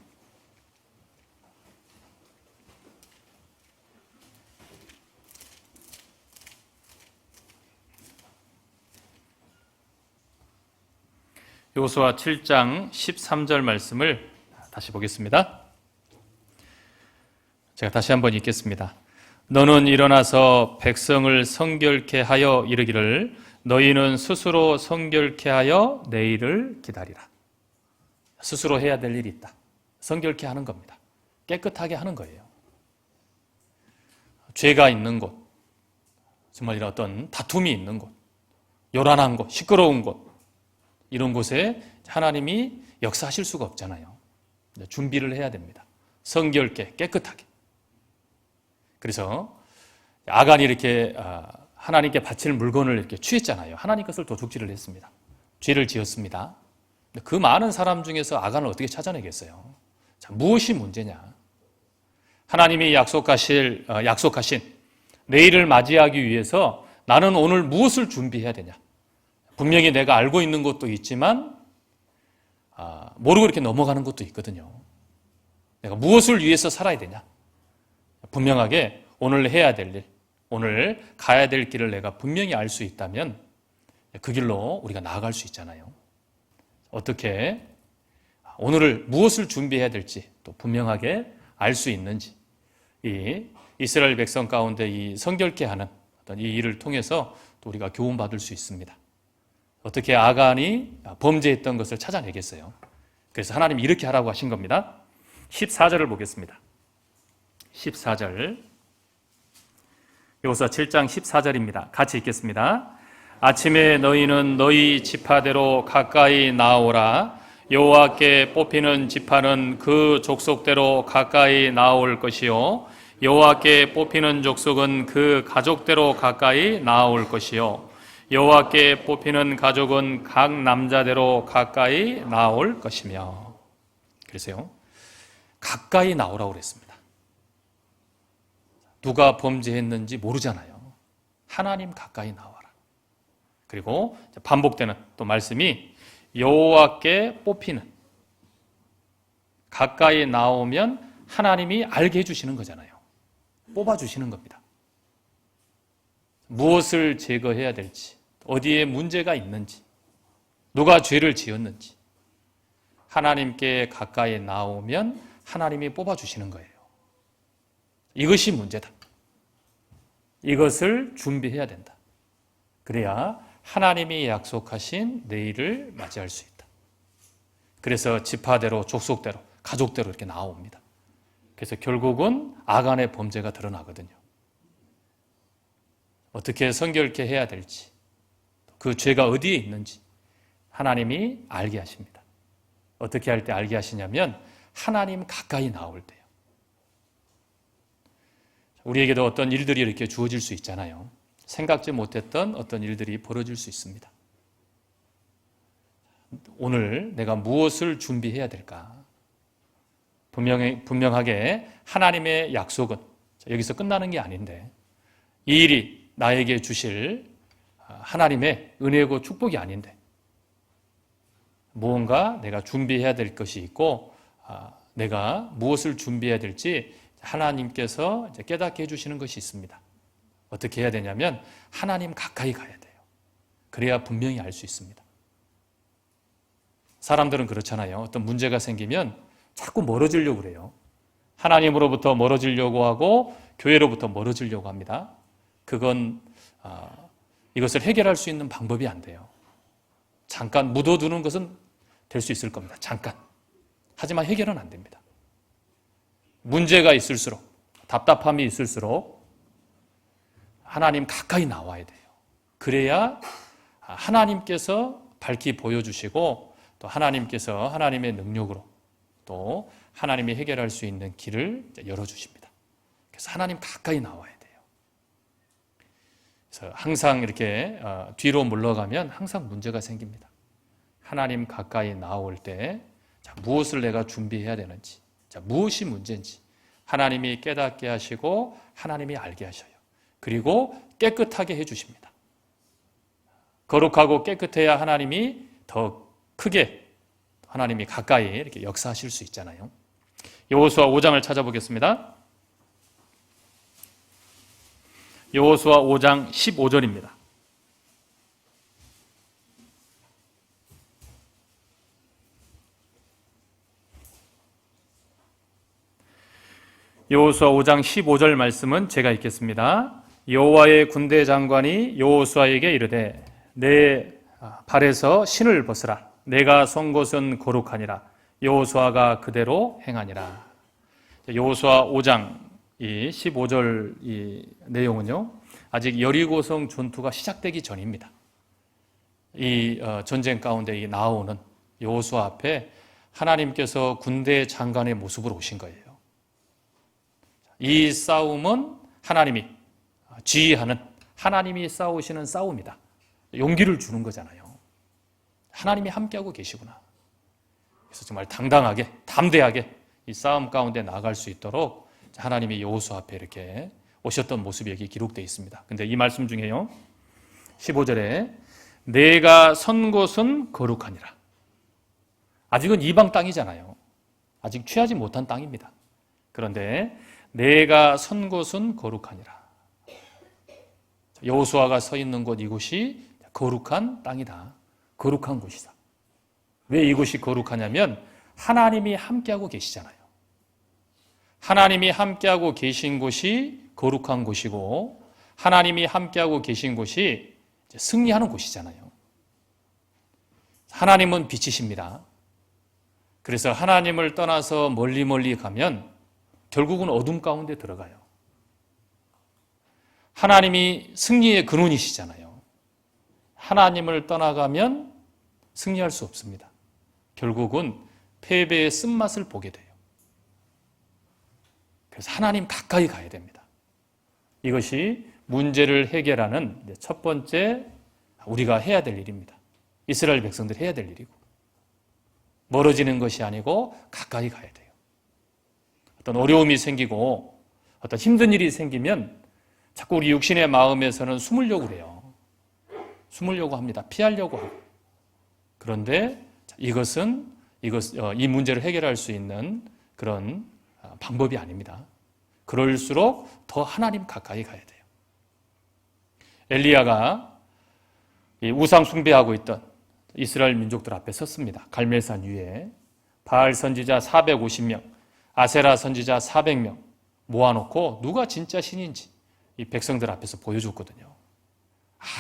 여호수아 7장 13절 말씀을 다시 보겠습니다. 제가 다시 한번 읽겠습니다. 너는 일어나서 백성을 성결케 하여 이르기를 너희는 스스로 성결케 하여 내일을 기다리라. 스스로 해야 될 일이 있다. 성결케 하는 겁니다. 깨끗하게 하는 거예요. 죄가 있는 곳, 정말 이런 어떤 다툼이 있는 곳, 요란한 곳, 시끄러운 곳, 이런 곳에 하나님이 역사하실 수가 없잖아요. 준비를 해야 됩니다. 성결케, 깨끗하게. 그래서 아간이 이렇게 하나님께 바칠 물건을 이렇게 취했잖아요. 하나님 것을 도둑질을 했습니다. 죄를 지었습니다. 그 많은 사람 중에서 아간을 어떻게 찾아내겠어요? 자, 무엇이 문제냐? 하나님이 약속하신 내일을 맞이하기 위해서 나는 오늘 무엇을 준비해야 되냐? 분명히 내가 알고 있는 것도 있지만 모르고 이렇게 넘어가는 것도 있거든요. 내가 무엇을 위해서 살아야 되냐? 분명하게 오늘 해야 될 일, 오늘 가야 될 길을 내가 분명히 알 수 있다면 그 길로 우리가 나아갈 수 있잖아요. 어떻게 오늘을 무엇을 준비해야 될지 또 분명하게 알 수 있는지, 이 이스라엘 백성 가운데 이 성결케 하는 어떤 이 일을 통해서 또 우리가 교훈받을 수 있습니다. 어떻게 아간이 범죄했던 것을 찾아내겠어요. 그래서 하나님이 이렇게 하라고 하신 겁니다. 14절을 보겠습니다. 14절, 여호수아 7장 14절입니다. 같이 읽겠습니다. 아침에 너희는 너희 지파대로 가까이 나오라. 여호와께 뽑히는 지파는 그 족속대로 가까이 나올 것이요, 여호와께 뽑히는 족속은 그 가족대로 가까이 나올 것이요, 여호와께 뽑히는 가족은 각 남자대로 가까이 나올 것이며. 그래서요, 가까이 나오라고 그랬습니다. 누가 범죄했는지 모르잖아요. 하나님 가까이 나와라. 그리고 반복되는 또 말씀이 여호와께 뽑히는, 가까이 나오면 하나님이 알게 해주시는 거잖아요. 뽑아주시는 겁니다. 무엇을 제거해야 될지, 어디에 문제가 있는지, 누가 죄를 지었는지 하나님께 가까이 나오면 하나님이 뽑아주시는 거예요. 이것이 문제다. 이것을 준비해야 된다. 그래야 하나님이 약속하신 내일을 맞이할 수 있다. 그래서 지파대로, 족속대로, 가족대로 이렇게 나옵니다. 그래서 결국은 아간의 범죄가 드러나거든요. 어떻게 성결케 해야 될지, 그 죄가 어디에 있는지 하나님이 알게 하십니다. 어떻게 할 때 알게 하시냐면 하나님 가까이 나올 때요. 우리에게도 어떤 일들이 이렇게 주어질 수 있잖아요. 생각지 못했던 어떤 일들이 벌어질 수 있습니다. 오늘 내가 무엇을 준비해야 될까? 분명하게 하나님의 약속은 여기서 끝나는 게 아닌데, 이 일이 나에게 주실 하나님의 은혜고 축복이 아닌데, 무언가 내가 준비해야 될 것이 있고, 내가 무엇을 준비해야 될지 하나님께서 깨닫게 해주시는 것이 있습니다. 어떻게 해야 되냐면 하나님 가까이 가야 돼요. 그래야 분명히 알 수 있습니다. 사람들은 그렇잖아요. 어떤 문제가 생기면 자꾸 멀어지려고 그래요. 하나님으로부터 멀어지려고 하고 교회로부터 멀어지려고 합니다. 그건 이것을 해결할 수 있는 방법이 안 돼요. 잠깐 묻어두는 것은 될 수 있을 겁니다. 잠깐. 하지만 해결은 안 됩니다. 문제가 있을수록, 답답함이 있을수록 하나님 가까이 나와야 돼요. 그래야 하나님께서 밝히 보여주시고 또 하나님께서 하나님의 능력으로 또 하나님이 해결할 수 있는 길을 열어주십니다. 그래서 하나님 가까이 나와야 돼요. 그래서 항상 이렇게 뒤로 물러가면 항상 문제가 생깁니다. 하나님 가까이 나올 때 무엇을 내가 준비해야 되는지, 무엇이 문제인지 하나님이 깨닫게 하시고 하나님이 알게 하셔요. 그리고 깨끗하게 해주십니다. 거룩하고 깨끗해야 하나님이 더 크게, 하나님이 가까이 이렇게 역사하실 수 있잖아요. 여호수아 5장을 찾아보겠습니다. 여호수아 5장 15절입니다. 여호수아 5장 15절 말씀은 제가 읽겠습니다. 여호와의 군대 장관이 여호수아에게 이르되 내 발에서 신을 벗으라. 내가 선 곳은 거룩하니라. 여호수아가 그대로 행하니라. 여호수아 5장 이 15절 이 내용은요, 아직 여리고성 전투가 시작되기 전입니다. 이 전쟁 가운데 나오는 여호수아 앞에 하나님께서 군대 장관의 모습으로 오신 거예요. 이 싸움은 하나님이 지휘하는, 하나님이 싸우시는 싸움이다. 용기를 주는 거잖아요. 하나님이 함께하고 계시구나. 그래서 정말 당당하게, 담대하게 이 싸움 가운데 나아갈 수 있도록 하나님이 여호수아 앞에 이렇게 오셨던 모습이 여기 기록되어 있습니다. 근데 이 말씀 중에요, 15절에 내가 선 곳은 거룩하니라. 아직은 이방 땅이잖아요. 아직 취하지 못한 땅입니다. 그런데 내가 선 곳은 거룩하니라. 여호수아가 서 있는 곳 이곳이 거룩한 땅이다. 거룩한 곳이다. 왜 이곳이 거룩하냐면 하나님이 함께하고 계시잖아요. 하나님이 함께하고 계신 곳이 거룩한 곳이고 하나님이 함께하고 계신 곳이 승리하는 곳이잖아요. 하나님은 빛이십니다. 그래서 하나님을 떠나서 멀리 가면 결국은 어둠 가운데 들어가요. 하나님이 승리의 근원이시잖아요. 하나님을 떠나가면 승리할 수 없습니다. 결국은 패배의 쓴맛을 보게 돼요. 그래서 하나님 가까이 가야 됩니다. 이것이 문제를 해결하는 첫 번째 우리가 해야 될 일입니다. 이스라엘 백성들이 해야 될 일이고, 멀어지는 것이 아니고 가까이 가야 돼요. 어떤 어려움이 생기고 어떤 힘든 일이 생기면 자꾸 우리 육신의 마음에서는 숨으려고 그래요. 숨으려고 합니다. 피하려고 하고. 그런데 이 문제를 해결할 수 있는 그런 방법이 아닙니다. 그럴수록 더 하나님 가까이 가야 돼요. 엘리야가 우상 숭배하고 있던 이스라엘 민족들 앞에 섰습니다. 갈멜산 위에 바알 선지자 450명, 아세라 선지자 400명 모아놓고 누가 진짜 신인지 이 백성들 앞에서 보여줬거든요.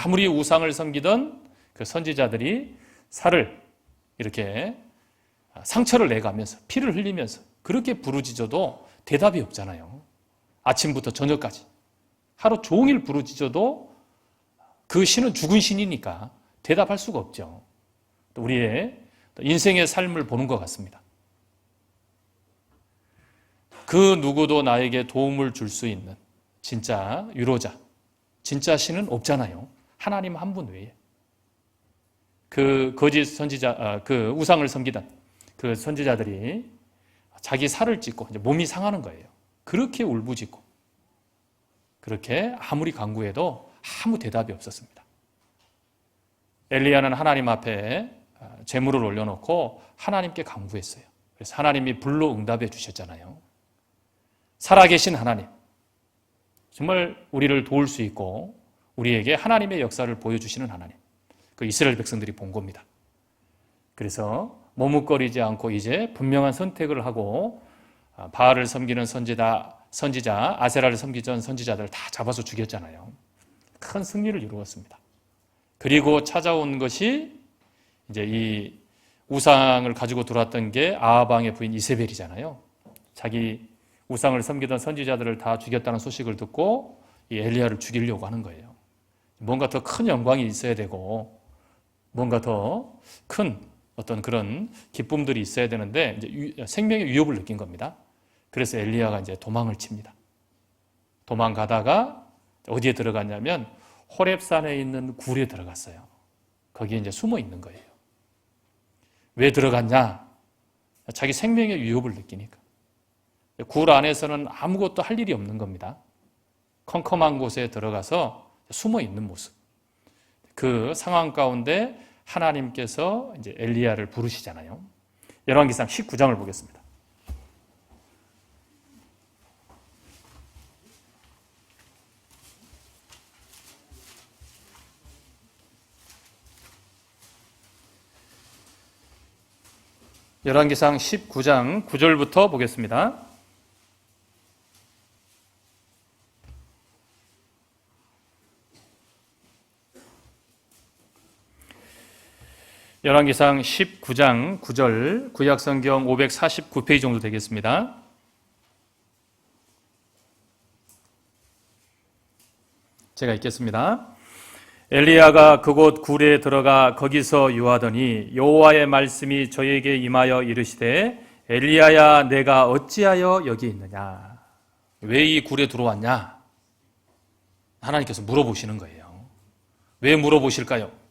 아무리 우상을 섬기던 그 선지자들이 살을 이렇게 상처를 내가면서 피를 흘리면서 그렇게 부르짖어도 대답이 없잖아요. 아침부터 저녁까지 하루 종일 부르짖어도 그 신은 죽은 신이니까 대답할 수가 없죠. 우리의 인생의 삶을 보는 것 같습니다. 그 누구도 나에게 도움을 줄 수 있는 진짜 위로자, 진짜 신은 없잖아요. 하나님 한 분 외에. 그 거짓 선지자, 그 우상을 섬기던 그 선지자들이 자기 살을 찢고 이제 몸이 상하는 거예요. 그렇게 울부짖고 그렇게 아무리 간구해도 아무 대답이 없었습니다. 엘리야는 하나님 앞에 제물을 올려놓고 하나님께 간구했어요. 그래서 하나님이 불로 응답해 주셨잖아요. 살아계신 하나님, 정말 우리를 도울 수 있고 우리에게 하나님의 역사를 보여주시는 하나님, 그 이스라엘 백성들이 본 겁니다. 그래서 머뭇거리지 않고 이제 분명한 선택을 하고 바알을 섬기는 선지자, 아세라를 섬기던 선지자들을 다 잡아서 죽였잖아요. 큰 승리를 이루었습니다. 그리고 찾아온 것이 이제 이 우상을 가지고 들어왔던 게 아합 왕의 부인 이세벨이잖아요. 자기 우상을 섬기던 선지자들을 다 죽였다는 소식을 듣고 이 엘리야를 죽이려고 하는 거예요. 뭔가 더 큰 영광이 있어야 되고 뭔가 더 큰 어떤 그런 기쁨들이 있어야 되는데 이제 생명의 위협을 느낀 겁니다. 그래서 엘리야가 이제 도망을 칩니다. 도망가다가 어디에 들어갔냐면 호렙산에 있는 굴에 들어갔어요. 거기에 이제 숨어 있는 거예요. 왜 들어갔냐? 자기 생명의 위협을 느끼니까. 굴 안에서는 아무것도 할 일이 없는 겁니다. 컴컴한 곳에 들어가서 숨어 있는 모습. 그 상황 가운데 하나님께서 이제 엘리야를 부르시잖아요. 열왕기상 19장을 보겠습니다. 열왕기상 19장 9절부터 보겠습니다. 열왕기상 19장 9절, 구약성경 549페이지 정도 되겠습니다. 제가 읽겠습니다. 엘리야가 그곳 굴에 들어가 거기서 유하더니 여호와의 말씀이 저에게 임하여 이르시되 엘리야야 내가 어찌하여 여기 있느냐. 왜 이 굴에 들어왔냐? 하나님께서 물어보시는 거예요. 왜 물어보실까요?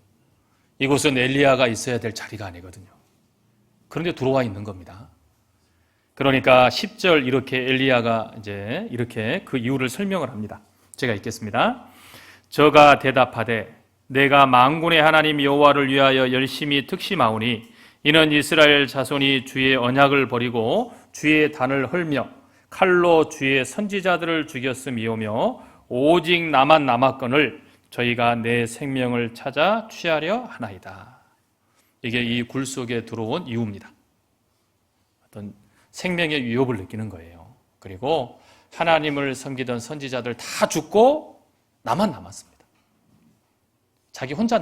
이곳은 엘리야가 있어야 될 자리가 아니거든요. 그런데 들어와 있는 겁니다. 그러니까 10절 이렇게 엘리야가 이제 이렇게 그 이유를 설명을 합니다. 제가 읽겠습니다. 저가 대답하되 내가 만군의 하나님 여호와를 위하여 열심히 특심하오니 이는 이스라엘 자손이 주의 언약을 버리고 주의 단을 헐며 칼로 주의 선지자들을 죽였음이오며 오직 나만 남았거늘 저희가 내 생명을 찾아 취하려 하나이다. 이게 이 굴 속에 들어온 이유입니다. 어떤 생명의 위협을 느끼는 거예요. 그리고 하나님을 섬기던 선지자들 다 죽고 나만 남았습니다. 자기 혼자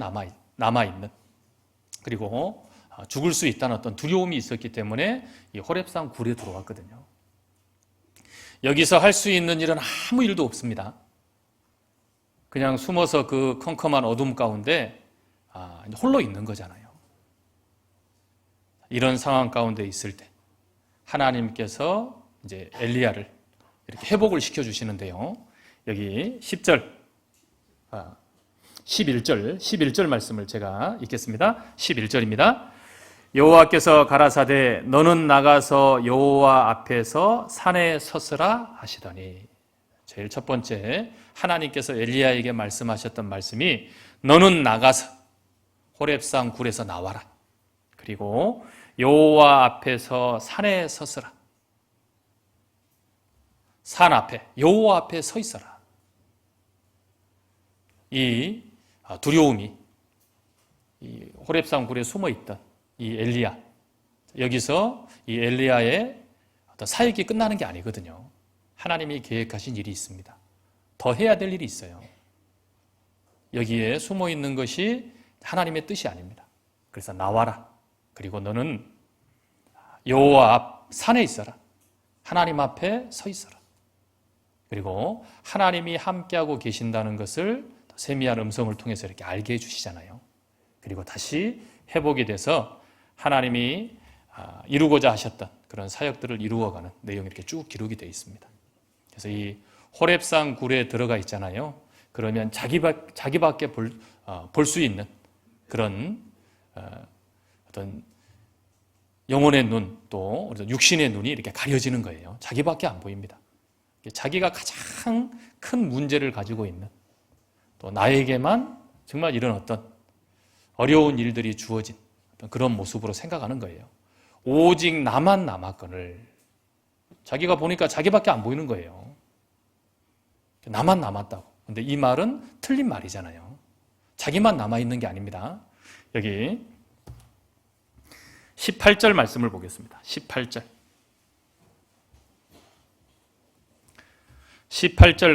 남아있는, 그리고 죽을 수 있다는 어떤 두려움이 있었기 때문에 이 호렙산 굴에 들어왔거든요. 여기서 할 수 있는 일은 아무 일도 없습니다. 그냥 숨어서 그 컴컴한 어둠 가운데 홀로 있는 거잖아요. 이런 상황 가운데 있을 때 하나님께서 이제 엘리야를 이렇게 회복을 시켜주시는데요. 여기 10절, 11절 말씀을 제가 읽겠습니다. 11절입니다. 여호와께서 가라사대 너는 나가서 여호와 앞에서 산에 섰으라 하시더니, 제일 첫 번째 하나님께서 엘리야에게 말씀하셨던 말씀이 너는 나가서 호렙산 굴에서 나와라. 그리고 여호와 앞에서 산에 섰으라. 산 앞에 여호와 앞에 서 있어라. 이 두려움이 이 호렙산 굴에 숨어 있던 이 엘리야, 여기서 이 엘리야의 어떤 사역이 끝나는 게 아니거든요. 하나님이 계획하신 일이 있습니다. 더 해야 될 일이 있어요. 여기에 숨어 있는 것이 하나님의 뜻이 아닙니다. 그래서 나와라. 그리고 너는 여호와 앞 산에 있어라. 하나님 앞에 서 있어라. 그리고 하나님이 함께하고 계신다는 것을 세미한 음성을 통해서 이렇게 알게 해주시잖아요. 그리고 다시 회복이 돼서 하나님이 이루고자 하셨던 그런 사역들을 이루어가는 내용이 이렇게 쭉 기록이 되어 있습니다. 그래서 이 호렙산 굴에 들어가 있잖아요. 그러면 자기밖에 볼 수 있는 그런 어떤 영혼의 눈, 또 육신의 눈이 이렇게 가려지는 거예요. 자기밖에 안 보입니다. 자기가 가장 큰 문제를 가지고 있는, 또 나에게만 정말 이런 어떤 어려운 일들이 주어진 어떤 그런 모습으로 생각하는 거예요. 오직 나만 남았거늘. 자기가 보니까 자기밖에 안 보이는 거예요. 나만 남았다고. 근데 이 말은 틀린 말이잖아요. 자기만 남아있는 게 아닙니다. 여기 18절 말씀을 보겠습니다. 18절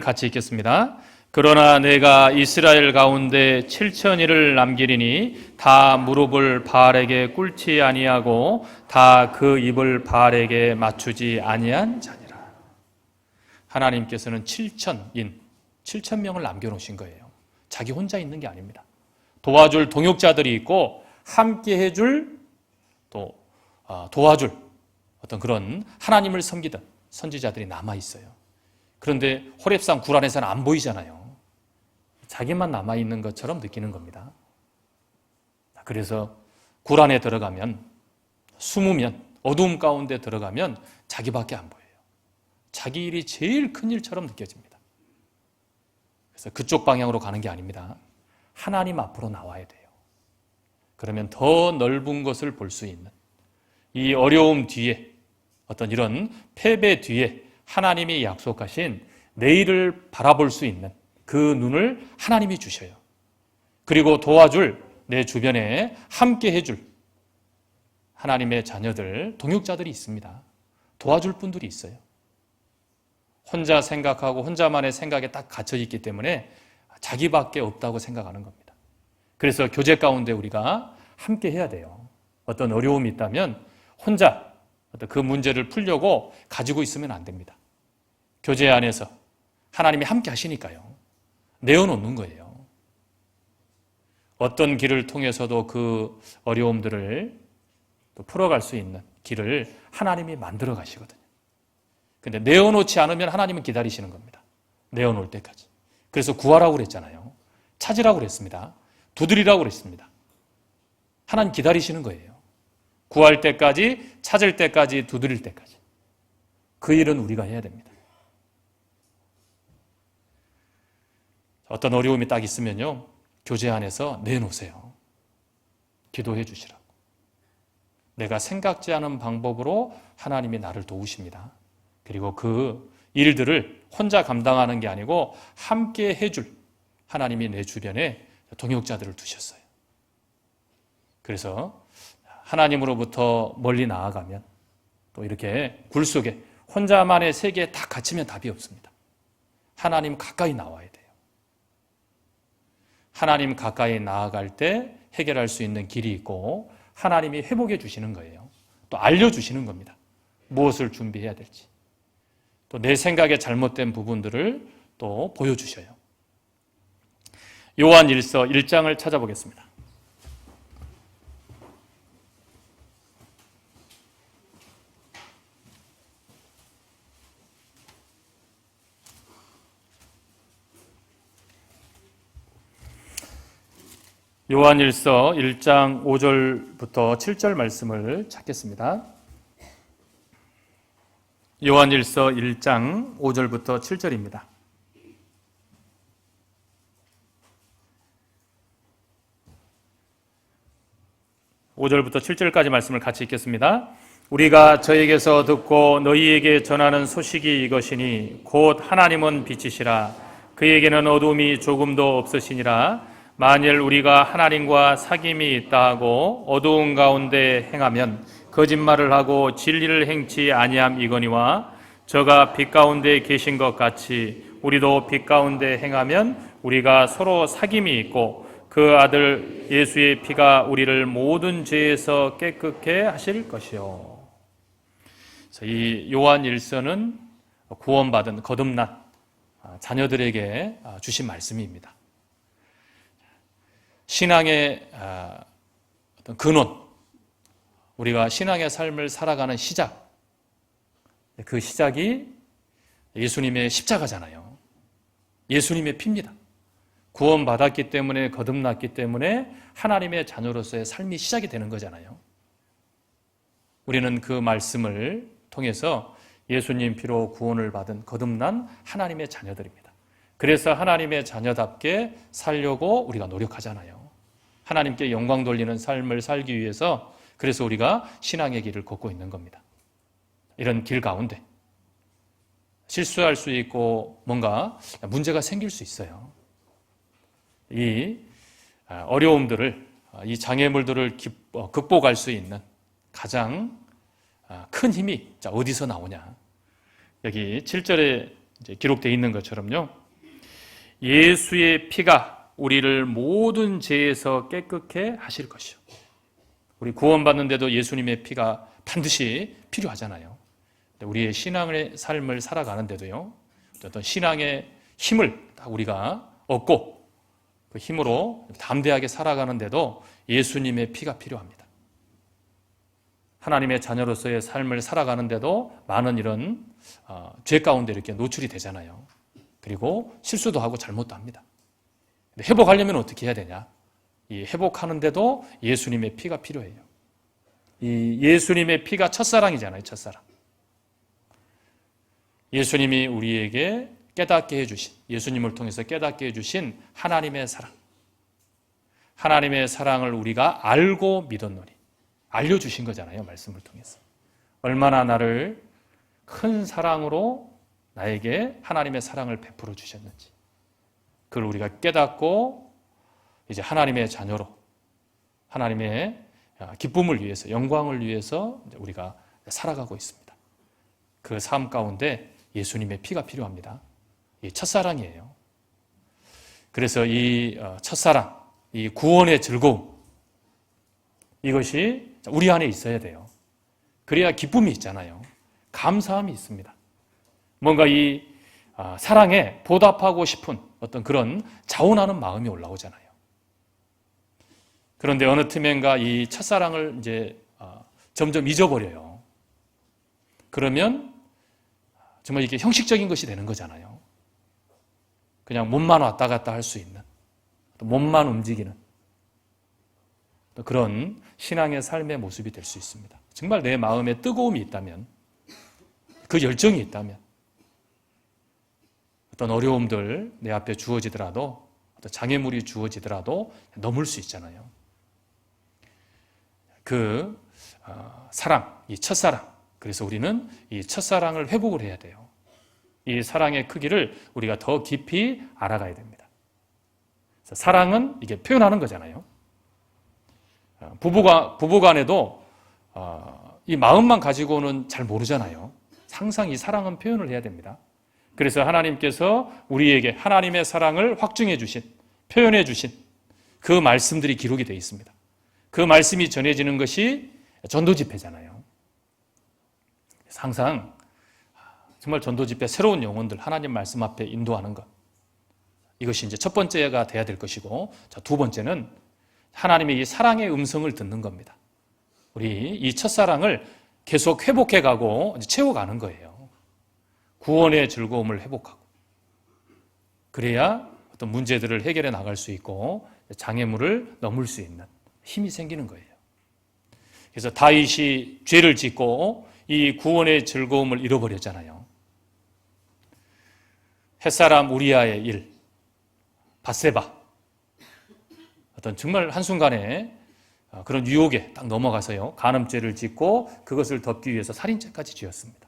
같이 읽겠습니다. 그러나 내가 이스라엘 가운데 7천이를 남기리니 다 무릎을 바알에게 꿇지 아니하고 다 그 입을 바알에게 맞추지 아니한 자니라. 하나님께서는 7천명을 남겨놓으신 거예요. 자기 혼자 있는 게 아닙니다. 도와줄 동역자들이 있고 함께 해줄, 또 도와줄 어떤 그런 하나님을 섬기던 선지자들이 남아있어요. 그런데 호렙산 굴 안에서는 안 보이잖아요. 자기만 남아있는 것처럼 느끼는 겁니다. 그래서 굴 안에 들어가면, 숨으면, 어두움 가운데 들어가면 자기밖에 안 보여요. 자기 일이 제일 큰 일처럼 느껴집니다. 그래서 그쪽 방향으로 가는 게 아닙니다. 하나님 앞으로 나와야 돼요. 그러면 더 넓은 것을 볼 수 있는, 이 어려움 뒤에, 어떤 이런 패배 뒤에 하나님이 약속하신 내일을 바라볼 수 있는 그 눈을 하나님이 주셔요. 그리고 도와줄, 내 주변에 함께 해줄 하나님의 자녀들, 동역자들이 있습니다. 도와줄 분들이 있어요. 혼자 생각하고 혼자만의 생각에 딱 갇혀 있기 때문에 자기밖에 없다고 생각하는 겁니다. 그래서 교제 가운데 우리가 함께 해야 돼요. 어떤 어려움이 있다면 혼자 그 문제를 풀려고 가지고 있으면 안 됩니다. 교제 안에서 하나님이 함께 하시니까요. 내어놓는 거예요. 어떤 길을 통해서도 그 어려움들을 또 풀어갈 수 있는 길을 하나님이 만들어 가시거든요. 근데 내어놓지 않으면 하나님은 기다리시는 겁니다. 내어놓을 때까지. 그래서 구하라고 그랬잖아요. 찾으라고 그랬습니다. 두드리라고 그랬습니다. 하나님 기다리시는 거예요. 구할 때까지, 찾을 때까지, 두드릴 때까지. 그 일은 우리가 해야 됩니다. 어떤 어려움이 딱 있으면요, 교제 안에서 내놓으세요. 기도해 주시라고. 내가 생각지 않은 방법으로 하나님이 나를 도우십니다. 그리고 그 일들을 혼자 감당하는 게 아니고 함께 해줄 하나님이 내 주변에 동역자들을 두셨어요. 그래서 하나님으로부터 멀리 나아가면 또 이렇게 굴 속에 혼자만의 세계에 다 갇히면 답이 없습니다. 하나님 가까이 나와야 돼요. 하나님 가까이 나아갈 때 해결할 수 있는 길이 있고 하나님이 회복해 주시는 거예요. 또 알려주시는 겁니다. 무엇을 준비해야 될지. 또 내 생각에 잘못된 부분들을 또 보여주셔요. 요한일서 1장을 찾아보겠습니다. 요한일서 1장 5절부터 7절 말씀을 찾겠습니다. 요한일서 1장 5절부터 7절입니다. 5절부터 7절까지 말씀을 같이 읽겠습니다. 우리가 저에게서 듣고 너희에게 전하는 소식이 이것이니 곧 하나님은 빛이시라 그에게는 어둠이 조금도 없으시니라. 만일 우리가 하나님과 사귐이 있다 하고 어두운 가운데 행하면 거짓말을 하고 진리를 행치 아니함 이거니와 저가 빛 가운데 계신 것 같이 우리도 빛 가운데 행하면 우리가 서로 사귐이 있고 그 아들 예수의 피가 우리를 모든 죄에서 깨끗게 하실 것이요. 이 요한 1서는 구원받은 거듭난 자녀들에게 주신 말씀입니다. 신앙의 어떤 근원, 우리가 신앙의 삶을 살아가는 시작, 그 시작이 예수님의 십자가잖아요. 예수님의 피입니다. 구원받았기 때문에, 거듭났기 때문에 하나님의 자녀로서의 삶이 시작이 되는 거잖아요. 우리는 그 말씀을 통해서 예수님 피로 구원을 받은 거듭난 하나님의 자녀들입니다. 그래서 하나님의 자녀답게 살려고 우리가 노력하잖아요. 하나님께 영광 돌리는 삶을 살기 위해서 그래서 우리가 신앙의 길을 걷고 있는 겁니다. 이런 길 가운데 실수할 수 있고 뭔가 문제가 생길 수 있어요. 이 어려움들을, 이 장애물들을 극복할 수 있는 가장 큰 힘이 어디서 나오냐. 여기 7절에 기록되어 있는 것처럼요. 예수의 피가 우리를 모든 죄에서 깨끗게 하실 것이요. 우리 구원받는데도 예수님의 피가 반드시 필요하잖아요. 우리의 신앙의 삶을 살아가는데도요. 어떤 신앙의 힘을 우리가 얻고 그 힘으로 담대하게 살아가는데도 예수님의 피가 필요합니다. 하나님의 자녀로서의 삶을 살아가는데도 많은 이런 죄 가운데 이렇게 노출이 되잖아요. 그리고 실수도 하고 잘못도 합니다. 근데 회복하려면 어떻게 해야 되냐? 이 회복하는데도 예수님의 피가 필요해요. 이 예수님의 피가 첫사랑이잖아요. 첫사랑. 예수님이 우리에게 깨닫게 해주신, 예수님을 통해서 깨닫게 해주신 하나님의 사랑. 하나님의 사랑을 우리가 알고 믿었노니. 알려주신 거잖아요. 말씀을 통해서. 얼마나 나를 큰 사랑으로 나에게 하나님의 사랑을 베풀어 주셨는지. 그걸 우리가 깨닫고 이제 하나님의 자녀로 하나님의 기쁨을 위해서, 영광을 위해서 우리가 살아가고 있습니다. 그 삶 가운데 예수님의 피가 필요합니다. 이 첫사랑이에요. 그래서 이 첫사랑, 이 구원의 즐거움, 이것이 우리 안에 있어야 돼요. 그래야 기쁨이 있잖아요. 감사함이 있습니다. 뭔가 이 사랑에 보답하고 싶은 어떤 그런 자원하는 마음이 올라오잖아요. 그런데 어느 틈엔가 이 첫사랑을 이제 점점 잊어버려요. 그러면 정말 이게 형식적인 것이 되는 거잖아요. 그냥 몸만 왔다 갔다 할 수 있는, 몸만 움직이는 그런 신앙의 삶의 모습이 될 수 있습니다. 정말 내 마음에 뜨거움이 있다면, 그 열정이 있다면, 어떤 어려움들 내 앞에 주어지더라도, 어떤 장애물이 주어지더라도 넘을 수 있잖아요. 그 사랑, 이 첫사랑, 그래서 우리는 이 첫사랑을 회복을 해야 돼요. 이 사랑의 크기를 우리가 더 깊이 알아가야 됩니다. 사랑은 이게 표현하는 거잖아요. 부부간에도 이 마음만 가지고는 잘 모르잖아요. 항상 이 사랑은 표현을 해야 됩니다. 그래서 하나님께서 우리에게 하나님의 사랑을 확증해 주신, 표현해 주신 그 말씀들이 기록이 되어 있습니다. 그 말씀이 전해지는 것이 전도 집회잖아요. 항상 정말 전도 집회 새로운 영혼들 하나님 말씀 앞에 인도하는 것, 이것이 이제 첫 번째가 돼야 될 것이고, 자, 두 번째는 하나님의 이 사랑의 음성을 듣는 겁니다. 우리 이 첫사랑을 계속 회복해가고 채워가는 거예요. 구원의 즐거움을 회복하고, 그래야 어떤 문제들을 해결해 나갈 수 있고 장애물을 넘을 수 있는 힘이 생기는 거예요. 그래서 다윗이 죄를 짓고 이 구원의 즐거움을 잃어버렸잖아요. 햇사람 우리아의 일, 밧세바, 어떤 정말 한순간에 그런 유혹에 딱 넘어가서요, 간음죄를 짓고 그것을 덮기 위해서 살인죄까지 지었습니다.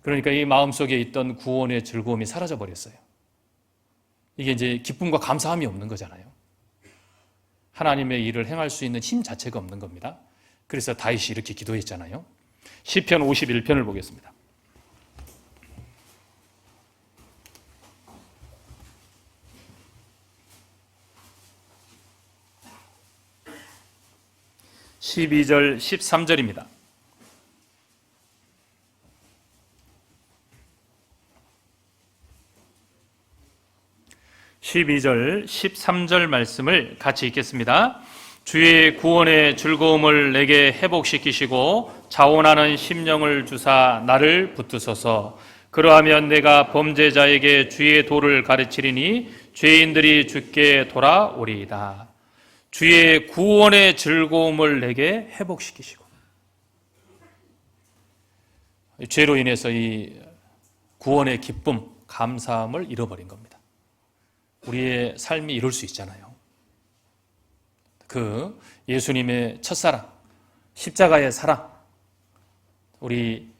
그러니까 이 마음속에 있던 구원의 즐거움이 사라져 버렸어요. 이게 이제 기쁨과 감사함이 없는 거잖아요. 하나님의 일을 행할 수 있는 힘 자체가 없는 겁니다. 그래서 다윗이 이렇게 기도했잖아요. 시편 51편을 보겠습니다. (12절) (13절입니다) 12절, 13절 말씀을 같이 읽겠습니다. 주의 구원의 즐거움을 내게 회복시키시고 자원하는 심령을 주사 나를 붙드소서. 그러하면 내가 범죄자에게 주의 도를 가르치리니 죄인들이 주께 돌아오리이다. 주의 구원의 즐거움을 내게 회복시키시고, 죄로 인해서 이 구원의 기쁨, 감사함을 잃어버린 겁니다. 우리의 삶이 이럴 수 있잖아요. 그 예수님의 첫사랑, 십자가의 사랑, 우리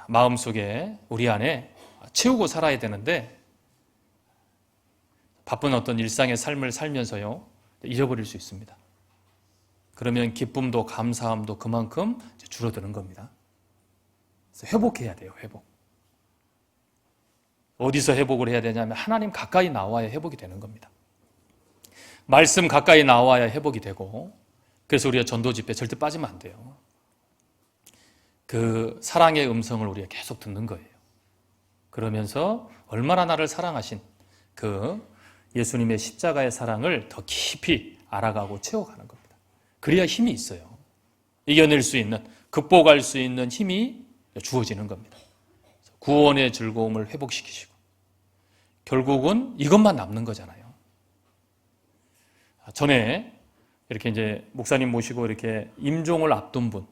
마음속에, 우리 안에 채우고 살아야 되는데 바쁜 어떤 일상의 삶을 살면서요, 잊어버릴 수 있습니다. 그러면 기쁨도 감사함도 그만큼 줄어드는 겁니다. 그래서 회복해야 돼요, 회복. 어디서 회복을 해야 되냐면 하나님 가까이 나와야 회복이 되는 겁니다. 말씀 가까이 나와야 회복이 되고, 그래서 우리가 전도 집회 절대 빠지면 안 돼요. 그 사랑의 음성을 우리가 계속 듣는 거예요. 그러면서 얼마나 나를 사랑하신 그 예수님의 십자가의 사랑을 더 깊이 알아가고 채워가는 겁니다. 그래야 힘이 있어요. 이겨낼 수 있는, 극복할 수 있는 힘이 주어지는 겁니다. 구원의 즐거움을 회복시키시고, 결국은 이것만 남는 거잖아요. 전에 이렇게 이제 목사님 모시고 이렇게 임종을 앞둔 분,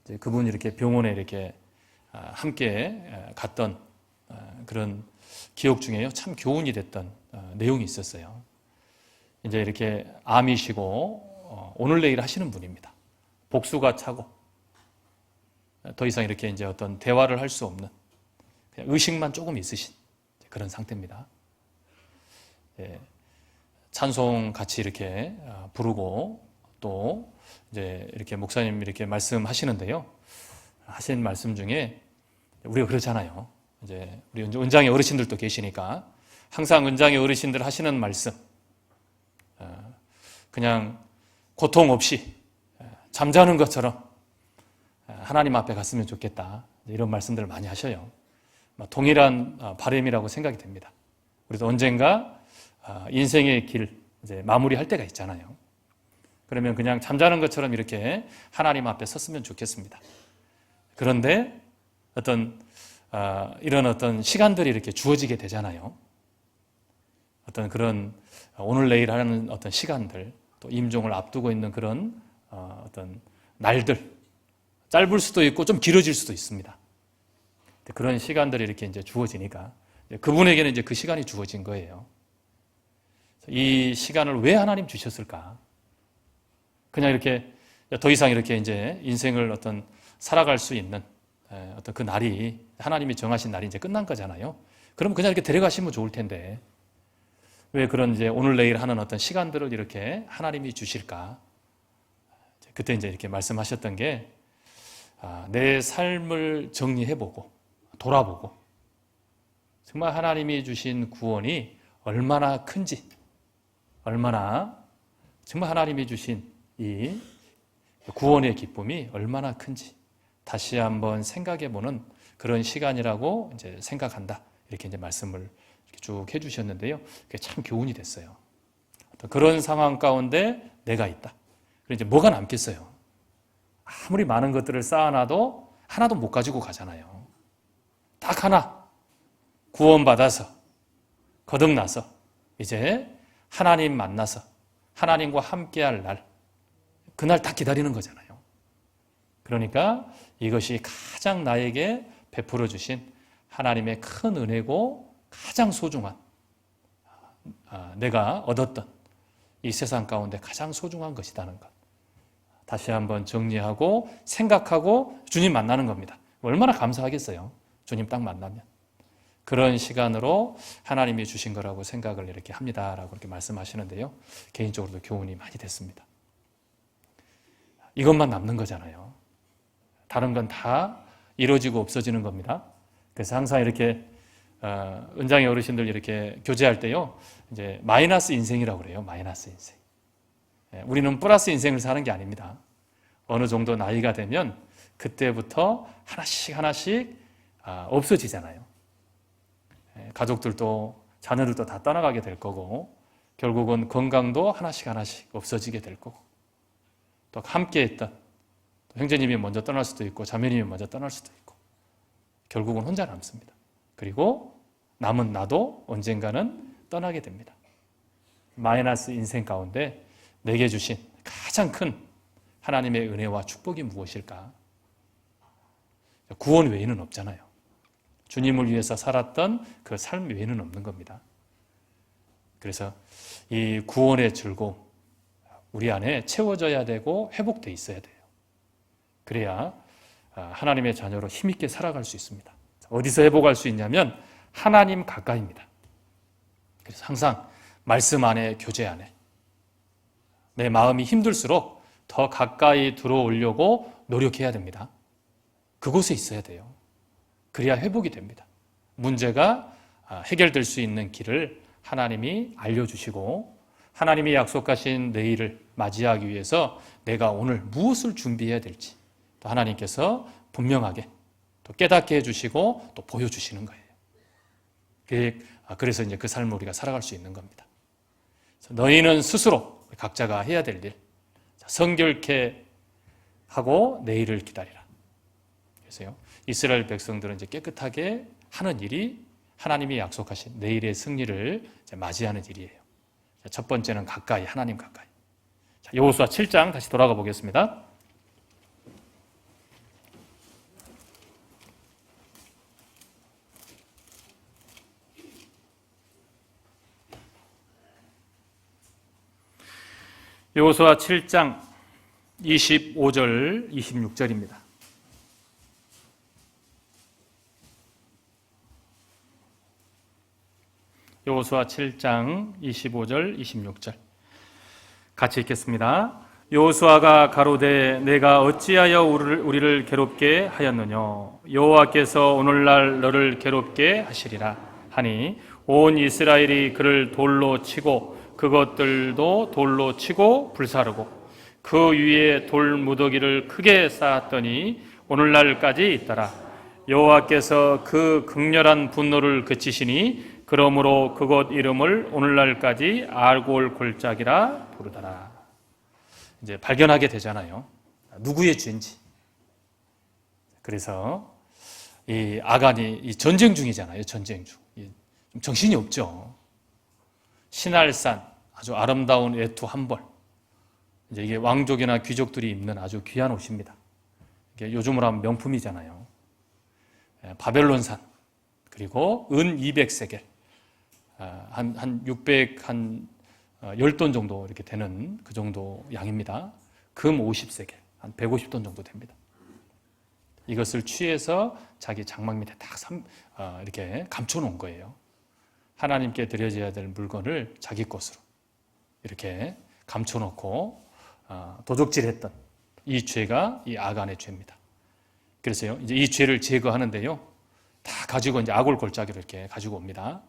이제 그분이 이렇게 병원에 이렇게 함께 갔던 그런 기억 중에요, 참 교훈이 됐던 내용이 있었어요. 이제 이렇게 암이시고 오늘 내일 하시는 분입니다. 복수가 차고 더 이상 이렇게 이제 어떤 대화를 할 수 없는, 그냥 의식만 조금 있으신 그런 상태입니다. 예, 찬송 같이 이렇게 부르고 또 이제 이렇게 목사님 이렇게 말씀하시는데요, 하신 말씀 중에 우리가 그렇잖아요. 이제 우리 은장의 어르신들도 계시니까 항상 은장의 어르신들 하시는 말씀, 그냥 고통 없이 잠자는 것처럼 하나님 앞에 갔으면 좋겠다, 이런 말씀들을 많이 하셔요. 동일한 바람이라고 생각이 됩니다. 우리도 언젠가 인생의 길 이제 마무리할 때가 있잖아요. 그러면 그냥 잠자는 것처럼 이렇게 하나님 앞에 섰으면 좋겠습니다. 그런데 이런 어떤 시간들이 이렇게 주어지게 되잖아요. 어떤 그런 오늘 내일 하는 어떤 시간들, 또 임종을 앞두고 있는 그런 어떤 날들, 짧을 수도 있고 좀 길어질 수도 있습니다. 그런 시간들이 이렇게 이제 주어지니까 그분에게는 이제 그 시간이 주어진 거예요. 이 시간을 왜 하나님 주셨을까? 그냥 이렇게 더 이상 이렇게 이제 인생을 어떤 살아갈 수 있는 어떤 그 날이, 하나님이 정하신 날이 이제 끝난 거잖아요. 그럼 그냥 이렇게 데려가시면 좋을 텐데 왜 그런 이제 오늘 내일 하는 어떤 시간들을 이렇게 하나님이 주실까? 그때 이제 이렇게 말씀하셨던 게 내 삶을 정리해보고 돌아보고 정말 하나님이 주신 구원이 얼마나 큰지, 얼마나 정말 하나님이 주신 이 구원의 기쁨이 얼마나 큰지 다시 한번 생각해보는 그런 시간이라고 이제 생각한다. 이렇게 이제 말씀을 이렇게 쭉 해주셨는데요. 그게 참 교훈이 됐어요. 그런 상황 가운데 내가 있다. 그리고 이제 뭐가 남겠어요? 아무리 많은 것들을 쌓아놔도 하나도 못 가지고 가잖아요. 딱 하나 구원받아서 거듭나서 이제 하나님 만나서 하나님과 함께할 날, 그날 딱 기다리는 거잖아요. 그러니까 이것이 가장 나에게 베풀어 주신 하나님의 큰 은혜고 가장 소중한, 내가 얻었던 이 세상 가운데 가장 소중한 것이라는 것. 다시 한번 정리하고 생각하고 주님 만나는 겁니다. 얼마나 감사하겠어요. 주님 딱 만나면. 그런 시간으로 하나님이 주신 거라고 생각을 이렇게 합니다라고 이렇게 말씀하시는데요. 개인적으로도 교훈이 많이 됐습니다. 이것만 남는 거잖아요. 다른 건 다 이루어지고 없어지는 겁니다. 그래서 항상 이렇게 은장의 어르신들 이렇게 교제할 때요, 이제 마이너스 인생이라고 그래요. 마이너스 인생. 우리는 플러스 인생을 사는 게 아닙니다. 어느 정도 나이가 되면 그때부터 하나씩 하나씩 없어지잖아요. 가족들도 자녀들도 다 떠나가게 될 거고 결국은 건강도 하나씩 하나씩 없어지게 될 거고 또 함께했던 형제님이 먼저 떠날 수도 있고 자매님이 먼저 떠날 수도 있고 결국은 혼자 남습니다. 그리고 남은 나도 언젠가는 떠나게 됩니다. 마이너스 인생 가운데 내게 주신 가장 큰 하나님의 은혜와 축복이 무엇일까? 구원 외에는 없잖아요. 주님을 위해서 살았던 그 삶 외에는 없는 겁니다. 그래서 이 구원의 즐거움 우리 안에 채워져야 되고 회복되어 있어야 돼요. 그래야 하나님의 자녀로 힘있게 살아갈 수 있습니다. 어디서 회복할 수 있냐면 하나님 가까이입니다. 그래서 항상 말씀 안에, 교제 안에 내 마음이 힘들수록 더 가까이 들어오려고 노력해야 됩니다. 그곳에 있어야 돼요. 그래야 회복이 됩니다. 문제가 해결될 수 있는 길을 하나님이 알려주시고 하나님이 약속하신 내일을 맞이하기 위해서 내가 오늘 무엇을 준비해야 될지 또 하나님께서 분명하게 또 깨닫게 해주시고 또 보여주시는 거예요. 그래서 이제 그 삶을 우리가 살아갈 수 있는 겁니다. 너희는 스스로 각자가 해야 될 일, 성결케 하고 내일을 기다리라. 그래서요, 이스라엘 백성들은 이제 깨끗하게 하는 일이 하나님이 약속하신 내일의 승리를 맞이하는 일이에요. 첫 번째는 가까이, 하나님 가까이. 여호수아 7장 다시 돌아가 보겠습니다. 여호수아 7장 25절, 26절입니다. 여호수아 7장 25절, 26절 같이 읽겠습니다. 여호수아가 가로되 내가 어찌하여 우리를 괴롭게 하였느냐 여호와께서 오늘날 너를 괴롭게 하시리라 하니 온 이스라엘이 그를 돌로 치고 그것들도 돌로 치고 불사르고 그 위에 돌 무더기를 크게 쌓았더니 오늘날까지 있더라. 여호와께서 그 극렬한 분노를 그치시니 그러므로 그곳 이름을 오늘날까지 알골 골짜기라 부르더라. 이제 발견하게 되잖아요. 누구의 죄인지. 그래서 이 아간이 이 전쟁 중이잖아요. 전쟁 중. 좀 정신이 없죠. 신할산 아주 아름다운 외투 한 벌. 이제 이게 왕족이나 귀족들이 입는 아주 귀한 옷입니다. 이게 요즘으로 하면 명품이잖아요. 바벨론산 그리고 은 200세겔 한 600, 한 10돈 정도 이렇게 되는 그 정도 양입니다. 금 50세겔, 한 150돈 정도 됩니다. 이것을 취해서 자기 장막 밑에 딱 이렇게 감춰놓은 거예요. 하나님께 드려져야 될 물건을 자기 것으로 이렇게 감춰놓고 도적질했던 이 죄가 이 아간의 죄입니다. 그래서요, 이제 이 죄를 제거하는데요, 다 가지고 이제 아골 골짜기로 이렇게 가지고 옵니다.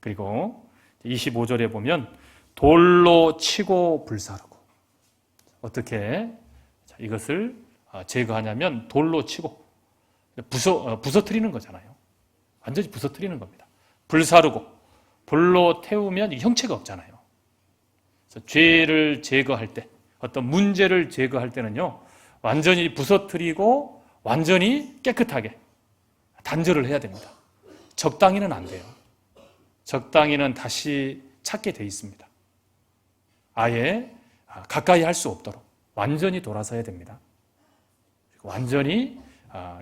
그리고 25절에 보면 돌로 치고 불사르고, 어떻게 이것을 제거하냐면 돌로 치고 부서뜨리는 거잖아요. 완전히 부서뜨리는 겁니다. 불사르고 불로 태우면 형체가 없잖아요. 그래서 죄를 제거할 때, 어떤 문제를 제거할 때는요, 완전히 부서뜨리고 완전히 깨끗하게 단절을 해야 됩니다. 적당히는 안 돼요. 적당히는 다시 찾게 돼 있습니다. 아예 가까이 할 수 없도록 완전히 돌아서야 됩니다. 완전히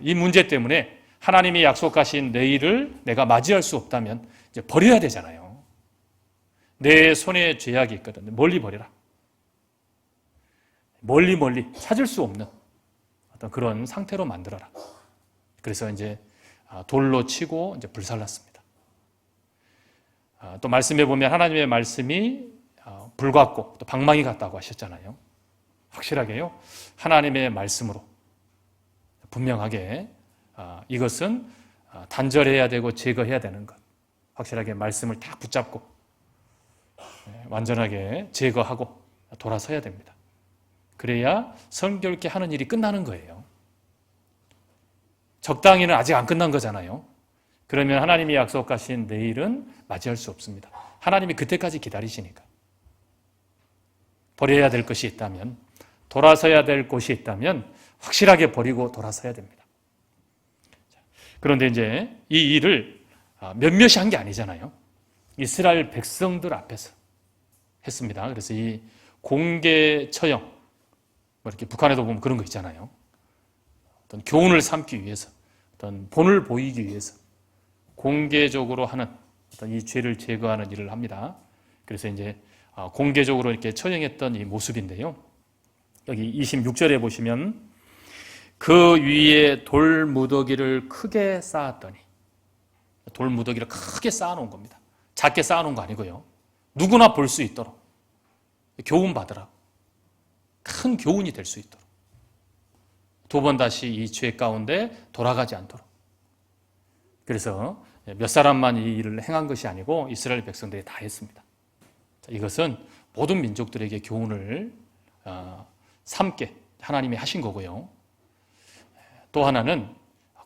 이 문제 때문에 하나님이 약속하신 내일을 내가 맞이할 수 없다면 이제 버려야 되잖아요. 내 손에 죄악이 있거든. 멀리 버려라. 멀리 찾을 수 없는 어떤 그런 상태로 만들어라. 그래서 이제 돌로 치고 이제 불살랐습니다. 또 말씀해 보면 하나님의 말씀이 불 같고 또 방망이 같다고 하셨잖아요. 확실하게요, 하나님의 말씀으로 분명하게 이것은 단절해야 되고 제거해야 되는 것, 확실하게 말씀을 딱 붙잡고 완전하게 제거하고 돌아서야 됩니다. 그래야 성결케 하는 일이 끝나는 거예요. 적당히는 아직 안 끝난 거잖아요. 그러면 하나님이 약속하신 내일은 맞이할 수 없습니다. 하나님이 그때까지 기다리시니까. 버려야 될 것이 있다면, 돌아서야 될 곳이 있다면 확실하게 버리고 돌아서야 됩니다. 그런데 이제 이 일을 몇몇이 한 게 아니잖아요. 이스라엘 백성들 앞에서 했습니다. 그래서 이 공개 처형, 뭐 이렇게 북한에도 보면 그런 거 있잖아요. 어떤 교훈을 삼기 위해서, 어떤 본을 보이기 위해서 공개적으로 하는 어떤 이 죄를 제거하는 일을 합니다. 그래서 이제 공개적으로 이렇게 처형했던 이 모습인데요. 여기 26절에 보시면 그 위에 돌 무더기를 크게 쌓았더니, 돌 무더기를 크게 쌓아놓은 겁니다. 작게 쌓아놓은 거 아니고요. 누구나 볼 수 있도록 교훈 받으라. 큰 교훈이 될 수 있도록. 두 번 다시 이 죄 가운데 돌아가지 않도록. 그래서 몇 사람만 이 일을 행한 것이 아니고 이스라엘 백성들이 다 했습니다. 이것은 모든 민족들에게 교훈을 삼게 하나님이 하신 거고요. 또 하나는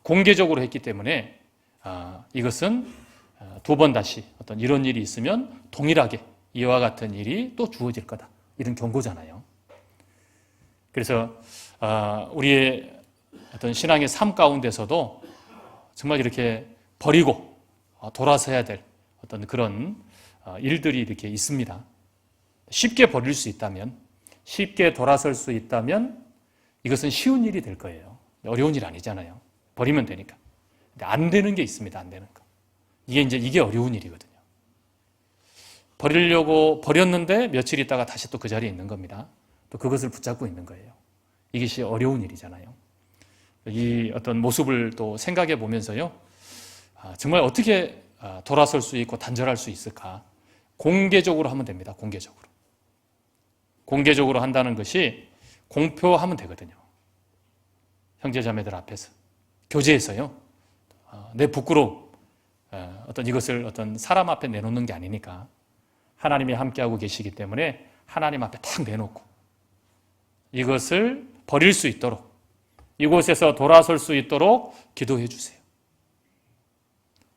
공개적으로 했기 때문에 이것은 두 번 다시 어떤 이런 일이 있으면 동일하게 이와 같은 일이 또 주어질 거다. 이런 경고잖아요. 그래서 우리의 어떤 신앙의 삶 가운데서도 정말 이렇게 버리고 돌아서야 될 어떤 그런 일들이 이렇게 있습니다. 쉽게 버릴 수 있다면, 쉽게 돌아설 수 있다면 이것은 쉬운 일이 될 거예요. 어려운 일 아니잖아요. 버리면 되니까. 근데 안 되는 게 있습니다. 안 되는 거. 이게 어려운 일이거든요. 버리려고 버렸는데 며칠 있다가 다시 또 그 자리에 있는 겁니다. 또 그것을 붙잡고 있는 거예요. 이것이 어려운 일이잖아요. 이 어떤 모습을 또 생각해 보면서요, 정말 어떻게 돌아설 수 있고 단절할 수 있을까? 공개적으로 하면 됩니다. 공개적으로. 공개적으로 한다는 것이 공표하면 되거든요. 형제자매들 앞에서. 교제에서요. 내 부끄러움, 어떤 이것을 어떤 사람 앞에 내놓는 게 아니니까 하나님이 함께하고 계시기 때문에 하나님 앞에 탁 내놓고 이것을 버릴 수 있도록, 이곳에서 돌아설 수 있도록 기도해 주세요.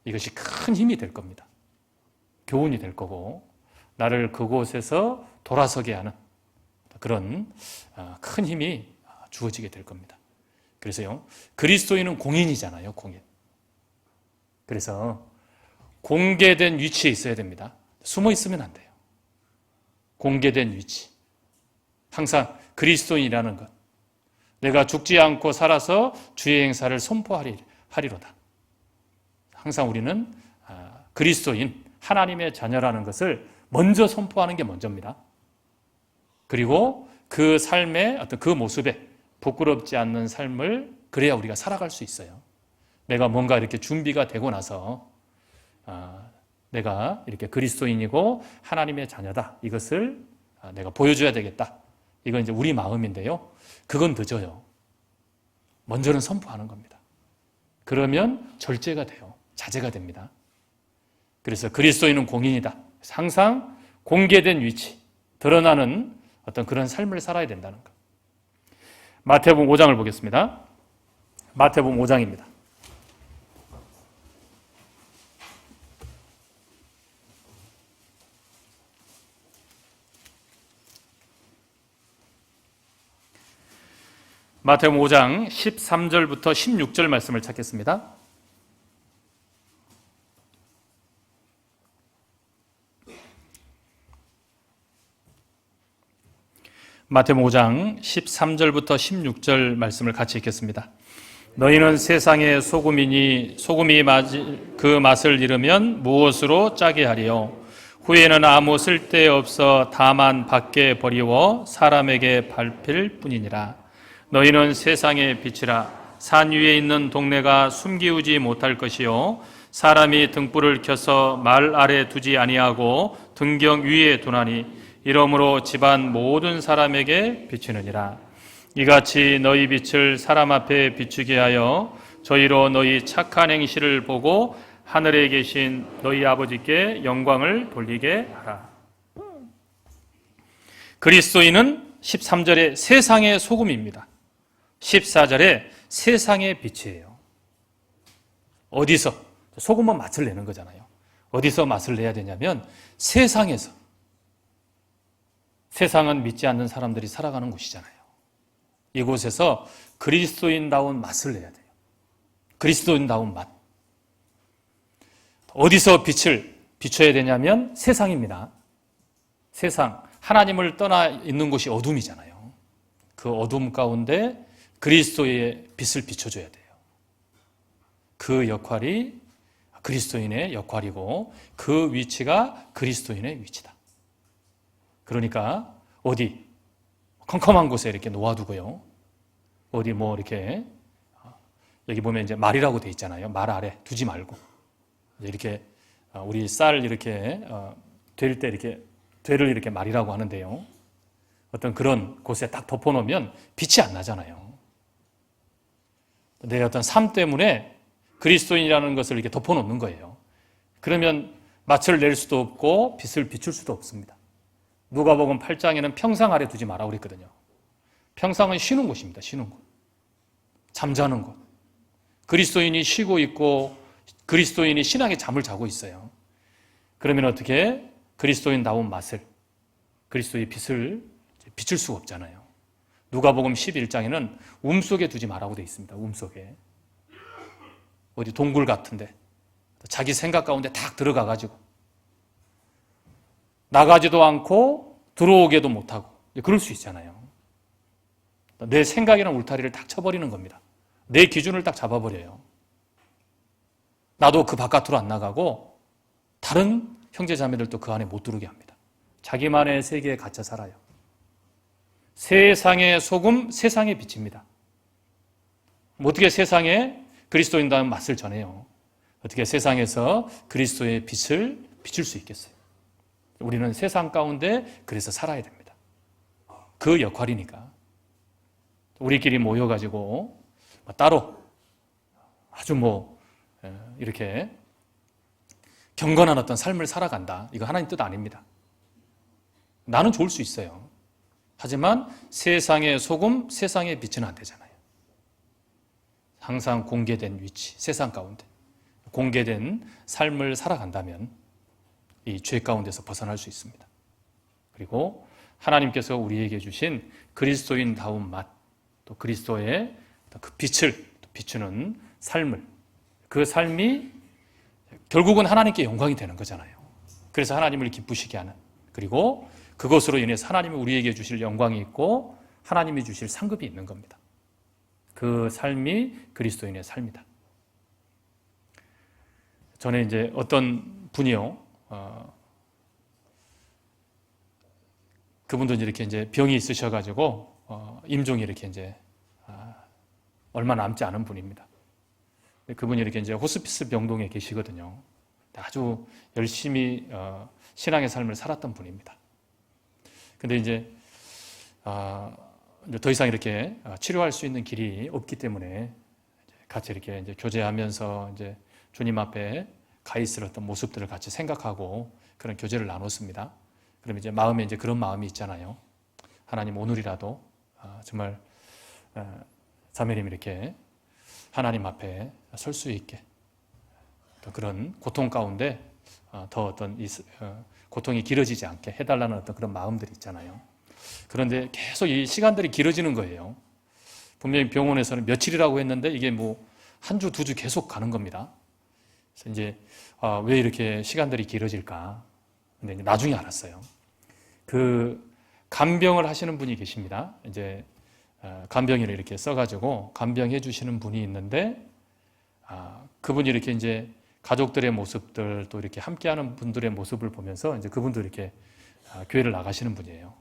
이것이 큰 힘이 될 겁니다. 교훈이 될 거고 나를 그곳에서 돌아서게 하는 그런 큰 힘이 주어지게 될 겁니다. 그래서요, 그리스도인은 공인이잖아요. 공인. 그래서 공개된 위치에 있어야 됩니다. 숨어 있으면 안 돼요. 공개된 위치. 항상 그리스도인이라는 것. 내가 죽지 않고 살아서 주의 행사를 선포하리로다. 항상 우리는 그리스도인, 하나님의 자녀라는 것을 먼저 선포하는 게 먼저입니다. 그리고 그 삶의 어떤 그 모습에 부끄럽지 않는 삶을 그래야 우리가 살아갈 수 있어요. 내가 뭔가 이렇게 준비가 되고 나서 내가 이렇게 그리스도인이고 하나님의 자녀다. 이것을 내가 보여줘야 되겠다. 이건 이제 우리 마음인데요. 그건 늦어요. 먼저는 선포하는 겁니다. 그러면 절제가 돼요. 자제가 됩니다. 그래서 그리스도인은 공인이다. 항상 공개된 위치, 드러나는 어떤 그런 삶을 살아야 된다는 것. 마태복음 5장을 보겠습니다. 마태복음 5장입니다. 마태복음 5장 13절부터 16절 말씀을 찾겠습니다. 마태복음 5장 13절부터 16절 말씀을 같이 읽겠습니다. 너희는 세상의 소금이니 소금이 그 맛을 잃으면 무엇으로 짜게 하리요? 후에는 아무 쓸데없어 다만 밖에 버리워 사람에게 밟힐 뿐이니라. 너희는 세상의 빛이라. 산 위에 있는 동네가 숨기우지 못할 것이요 사람이 등불을 켜서 말 아래 두지 아니하고 등경 위에 두나니 이러므로 집안 모든 사람에게 비추느니라. 이같이 너희 빛을 사람 앞에 비추게 하여 저희로 너희 착한 행실을 보고 하늘에 계신 너희 아버지께 영광을 돌리게 하라. 그리스도인은 13절에 세상의 소금입니다. 14절에 세상의 빛이에요. 어디서? 소금은 맛을 내는 거잖아요. 어디서 맛을 내야 되냐면 세상에서. 세상은 믿지 않는 사람들이 살아가는 곳이잖아요. 이곳에서 그리스도인다운 맛을 내야 돼요. 그리스도인다운 맛. 어디서 빛을 비춰야 되냐면 세상입니다. 세상. 하나님을 떠나 있는 곳이 어둠이잖아요. 그 어둠 가운데 그리스도의 빛을 비춰줘야 돼요. 그 역할이 그리스도인의 역할이고 그 위치가 그리스도인의 위치다. 그러니까 어디 컴컴한 곳에 이렇게 놓아두고요. 어디 뭐 이렇게 여기 보면 이제 말이라고 돼 있잖아요. 말 아래 두지 말고 이렇게 우리 쌀 이렇게 될 때 이렇게 되를 이렇게 말이라고 하는데요. 어떤 그런 곳에 딱 덮어놓으면 빛이 안 나잖아요. 내 어떤 삶 때문에 그리스도인이라는 것을 이렇게 덮어놓는 거예요. 그러면 맛을 낼 수도 없고 빛을 비출 수도 없습니다. 누가복음 8장에는 평상 아래 두지 마라 그랬거든요. 평상은 쉬는 곳입니다. 쉬는 곳. 잠자는 곳. 그리스도인이 쉬고 있고 그리스도인이 신앙의 잠을 자고 있어요. 그러면 어떻게 그리스도인다운 맛을, 그리스도의 빛을 비출 수가 없잖아요. 누가복음 11장에는 움속에 두지 말라고 되어 있습니다. 움속에. 어디 동굴 같은데 자기 생각 가운데 탁 들어가가지고 나가지도 않고 들어오게도 못하고 그럴 수 있잖아요. 내 생각이라는 울타리를 딱 쳐버리는 겁니다. 내 기준을 딱 잡아버려요. 나도 그 바깥으로 안 나가고 다른 형제 자매들도 그 안에 못 들어오게 합니다. 자기만의 세계에 갇혀 살아요. 세상의 소금, 세상의 빛입니다. 어떻게 세상에 그리스도인다운 맛을 전해요? 어떻게 세상에서 그리스도의 빛을 비출 수 있겠어요? 우리는 세상 가운데 그래서 살아야 됩니다. 그 역할이니까. 우리끼리 모여가지고 따로 아주 이렇게 경건한 어떤 삶을 살아간다. 이거 하나님 뜻 아닙니다. 나는 좋을 수 있어요. 하지만 세상의 소금, 세상의 빛은 안 되잖아요. 항상 공개된 위치, 세상 가운데 공개된 삶을 살아간다면 이 죄 가운데서 벗어날 수 있습니다. 그리고 하나님께서 우리에게 주신 그리스도인다운 맛, 또 그리스도의 그 빛을 비추는 삶을, 그 삶이 결국은 하나님께 영광이 되는 거잖아요. 그래서 하나님을 기쁘시게 하는, 그리고 그것으로 인해서 하나님이 우리에게 주실 영광이 있고 하나님이 주실 상급이 있는 겁니다. 그 삶이 그리스도인의 삶이다. 전에 이제 어떤 분이요, 그분도 이렇게 이제 병이 있으셔가지고 임종이 이렇게 이제 얼마 남지 않은 분입니다. 그분이 이렇게 이제 호스피스 병동에 계시거든요. 아주 열심히 신앙의 삶을 살았던 분입니다. 근데 이제 더 이상 이렇게 치료할 수 있는 길이 없기 때문에 같이 이렇게 이제 교제하면서 이제 주님 앞에 가 있을 어떤 모습들을 같이 생각하고 그런 교제를 나눴습니다. 그럼 이제 마음에 이제 그런 마음이 있잖아요. 하나님, 오늘이라도 정말 자매님 이렇게 하나님 앞에 설 수 있게 또 그런 고통 가운데 더 어떤 고통이 길어지지 않게 해달라는 어떤 그런 마음들이 있잖아요. 그런데 계속 이 시간들이 길어지는 거예요. 분명히 병원에서는 며칠이라고 했는데 이게 뭐 한 주, 두 주 계속 가는 겁니다. 그래서 이제 왜 이렇게 시간들이 길어질까? 근데 이제 나중에 알았어요. 그 간병을 하시는 분이 계십니다. 이제 간병인을 이렇게 써가지고 간병해 주시는 분이 있는데 그분이 이렇게 이제 가족들의 모습들 또 이렇게 함께하는 분들의 모습을 보면서 이제 그분도 이렇게 교회를 나가시는 분이에요.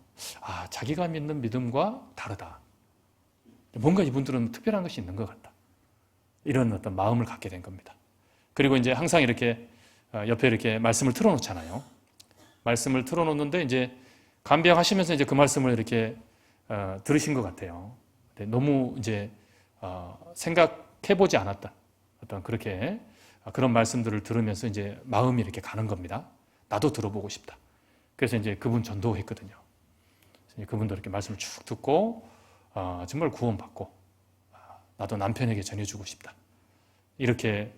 자기가 믿는 믿음과 다르다. 뭔가 이분들은 특별한 것이 있는 것 같다. 이런 어떤 마음을 갖게 된 겁니다. 그리고 이제 항상 이렇게 옆에 이렇게 말씀을 틀어놓잖아요. 말씀을 틀어놓는데 이제 간병하시면서 이제 그 말씀을 이렇게 들으신 것 같아요. 너무 이제 생각해보지 않았다. 어떤 그렇게 그런 말씀들을 들으면서 이제 마음이 이렇게 가는 겁니다. 나도 들어보고 싶다. 그래서 이제 그분 전도했거든요. 그분도 이렇게 말씀을 쭉 듣고 정말 구원받고 나도 남편에게 전해주고 싶다. 이렇게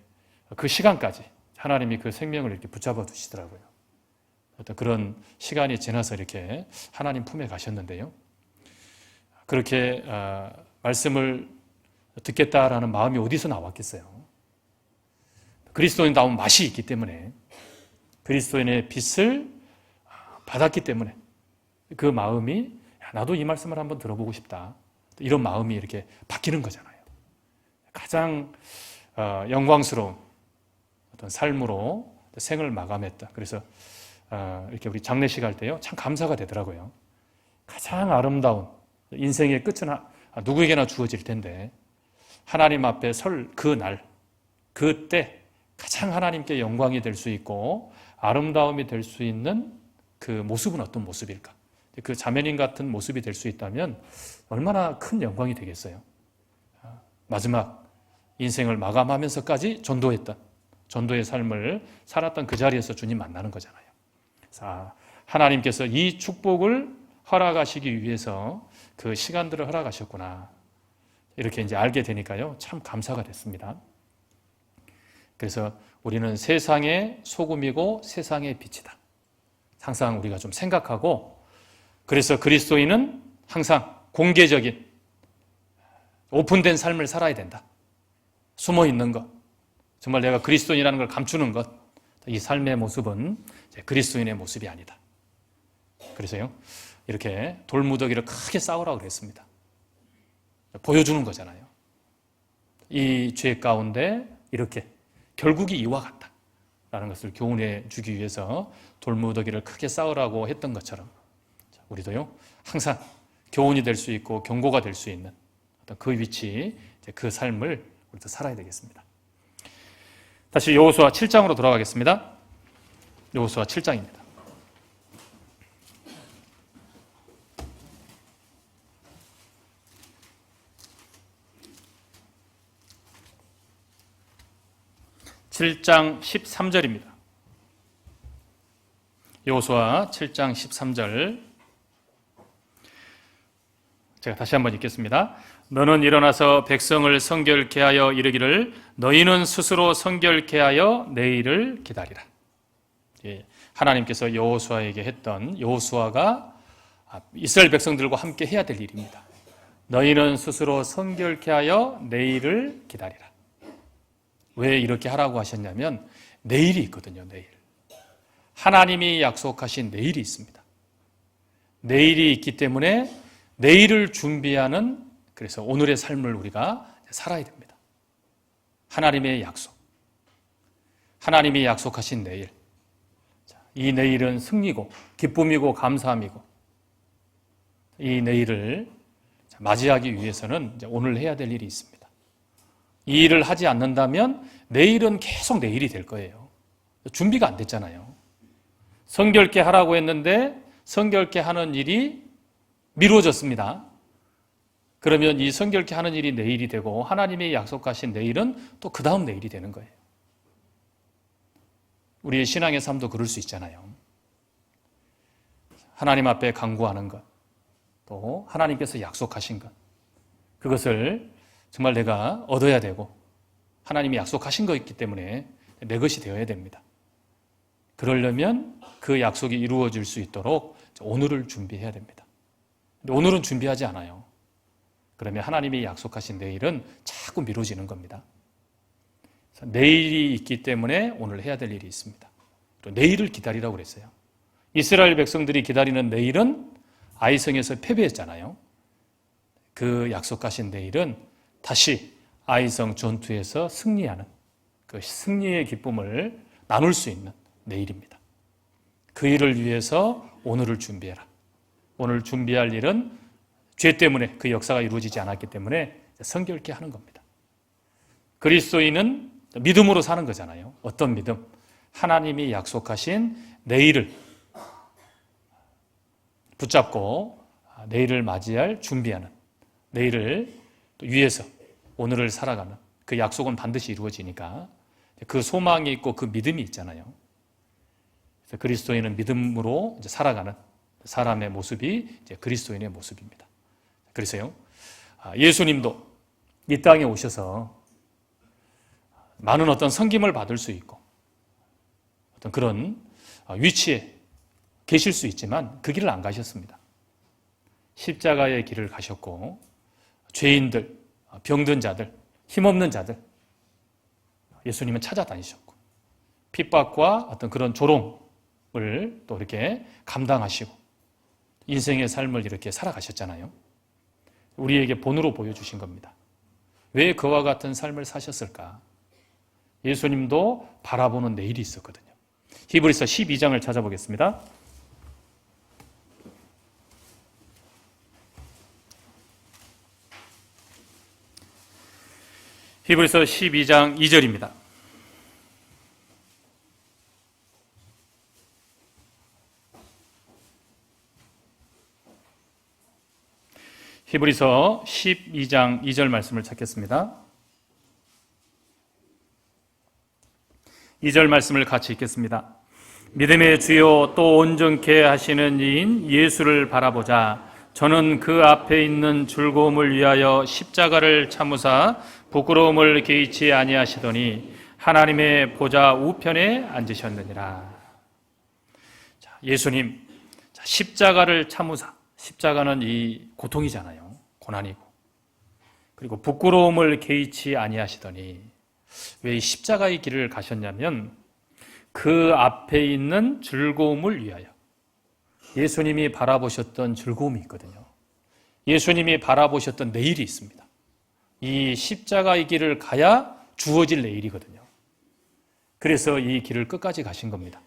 그 시간까지 하나님이 그 생명을 이렇게 붙잡아 두시더라고요. 어떤 그런 시간이 지나서 이렇게 하나님 품에 가셨는데요. 그렇게 말씀을 듣겠다라는 마음이 어디서 나왔겠어요? 그리스도인다운 맛이 있기 때문에 그리스도인의 빛을 받았기 때문에 그 마음이 나도 이 말씀을 한번 들어보고 싶다. 이런 마음이 이렇게 바뀌는 거잖아요. 가장 영광스러운 어떤 삶으로 생을 마감했다. 그래서 이렇게 우리 장례식 할 때요, 참 감사가 되더라고요. 가장 아름다운 인생의 끝은 누구에게나 주어질 텐데 하나님 앞에 설 그 날, 그때 가장 하나님께 영광이 될 수 있고 아름다움이 될 수 있는 그 모습은 어떤 모습일까? 그 자매님 같은 모습이 될 수 있다면 얼마나 큰 영광이 되겠어요. 마지막 인생을 마감하면서까지 전도했던, 전도의 삶을 살았던 그 자리에서 주님 만나는 거잖아요. 그래서 하나님께서 이 축복을 허락하시기 위해서 그 시간들을 허락하셨구나. 이렇게 이제 알게 되니까요, 참 감사가 됐습니다. 그래서 우리는 세상의 소금이고 세상의 빛이다. 항상 우리가 좀 생각하고, 그래서 그리스도인은 항상 공개적인 오픈된 삶을 살아야 된다. 숨어 있는 것, 정말 내가 그리스도인이라는 걸 감추는 것, 이 삶의 모습은 그리스도인의 모습이 아니다. 그래서요, 이렇게 돌무더기를 크게 쌓으라고 그랬습니다. 보여주는 거잖아요. 이 죄 가운데 이렇게 결국이 이와 같다라는 것을 교훈해 주기 위해서 돌무더기를 크게 쌓으라고 했던 것처럼 우리도요, 항상 교훈이 될 수 있고 경고가 될 수 있는 어떤 그 위치, 그 삶을 우리도 살아야 되겠습니다. 다시 여호수아 7장으로 돌아가겠습니다. 여호수아 7장입니다. (7장 13절입니다) 여호수아 7장 13절, 제가 다시 한번 읽겠습니다. 너는 일어나서 백성을 성결케 하여 이르기를 너희는 스스로 성결케 하여 내일을 기다리라. 하나님께서 여호수아에게 했던, 여호수아가 이스라엘 백성들과 함께 해야 될 일입니다. 너희는 스스로 성결케 하여 내일을 기다리라. 왜 이렇게 하라고 하셨냐면 내일이 있거든요. 내일. 하나님이 약속하신 내일이 있습니다. 내일이 있기 때문에 내일을 준비하는, 그래서 오늘의 삶을 우리가 살아야 됩니다. 하나님의 약속, 하나님이 약속하신 내일, 이 내일은 승리고 기쁨이고 감사함이고, 이 내일을 맞이하기 위해서는 오늘 해야 될 일이 있습니다. 이 일을 하지 않는다면 내일은 계속 내일이 될 거예요. 준비가 안 됐잖아요. 성결케 하라고 했는데 성결케 하는 일이 미루어졌습니다. 그러면 이 성결케 하는 일이 내일이 되고 하나님이 약속하신 내일은 또 그 다음 내일이 되는 거예요. 우리의 신앙의 삶도 그럴 수 있잖아요. 하나님 앞에 간구하는 것, 또 하나님께서 약속하신 것, 그것을 정말 내가 얻어야 되고 하나님이 약속하신 거있기 때문에 내 것이 되어야 됩니다. 그러려면 그 약속이 이루어질 수 있도록 오늘을 준비해야 됩니다. 근데 오늘은 준비하지 않아요. 그러면 하나님이 약속하신 내일은 자꾸 미뤄지는 겁니다. 내일이 있기 때문에 오늘 해야 될 일이 있습니다. 또 내일을 기다리라고 그랬어요. 이스라엘 백성들이 기다리는 내일은 아이성에서 패배했잖아요. 그 약속하신 내일은 다시 아이성 전투에서 승리하는 그 승리의 기쁨을 나눌 수 있는 내일입니다. 그 일을 위해서 오늘을 준비해라. 오늘 준비할 일은 죄 때문에 그 역사가 이루어지지 않았기 때문에 성결케 하는 겁니다. 그리스도인은 믿음으로 사는 거잖아요. 어떤 믿음? 하나님이 약속하신 내일을 붙잡고 내일을 맞이할 준비하는, 내일을 위해서 오늘을 살아가는, 그 약속은 반드시 이루어지니까 그 소망이 있고 그 믿음이 있잖아요. 그래서 그리스도인은 믿음으로 이제 살아가는 사람의 모습이 이제 그리스도인의 모습입니다. 그래서요, 예수님도 이 땅에 오셔서 많은 어떤 섬김을 받을 수 있고 어떤 그런 위치에 계실 수 있지만 그 길을 안 가셨습니다. 십자가의 길을 가셨고 죄인들, 병든 자들, 힘없는 자들 예수님은 찾아다니셨고 핍박과 어떤 그런 조롱을 또 이렇게 감당하시고 인생의 삶을 이렇게 살아가셨잖아요. 우리에게 본으로 보여주신 겁니다. 왜 그와 같은 삶을 사셨을까? 예수님도 바라보는 내일이 있었거든요. 히브리서 12장을 찾아보겠습니다. 히브리서 12장 2절입니다. 히브리서 12장 2절 말씀을 찾겠습니다. 2절 말씀을 같이 읽겠습니다. 믿음의 주요 또 온전케 하시는 이인 예수를 바라보자. 저는 그 앞에 있는 즐거움을 위하여 십자가를 참으사 부끄러움을 개의치 아니하시더니 하나님의 보좌 우편에 앉으셨느니라. 예수님 십자가를 참으사, 십자가는 이 고통이잖아요. 고난이고. 그리고 부끄러움을 개의치 아니하시더니 왜 이 십자가의 길을 가셨냐면 그 앞에 있는 즐거움을 위하여. 예수님이 바라보셨던 즐거움이 있거든요. 예수님이 바라보셨던 내일이 있습니다. 이 십자가의 길을 가야 주어질 내일이거든요. 그래서 이 길을 끝까지 가신 겁니다.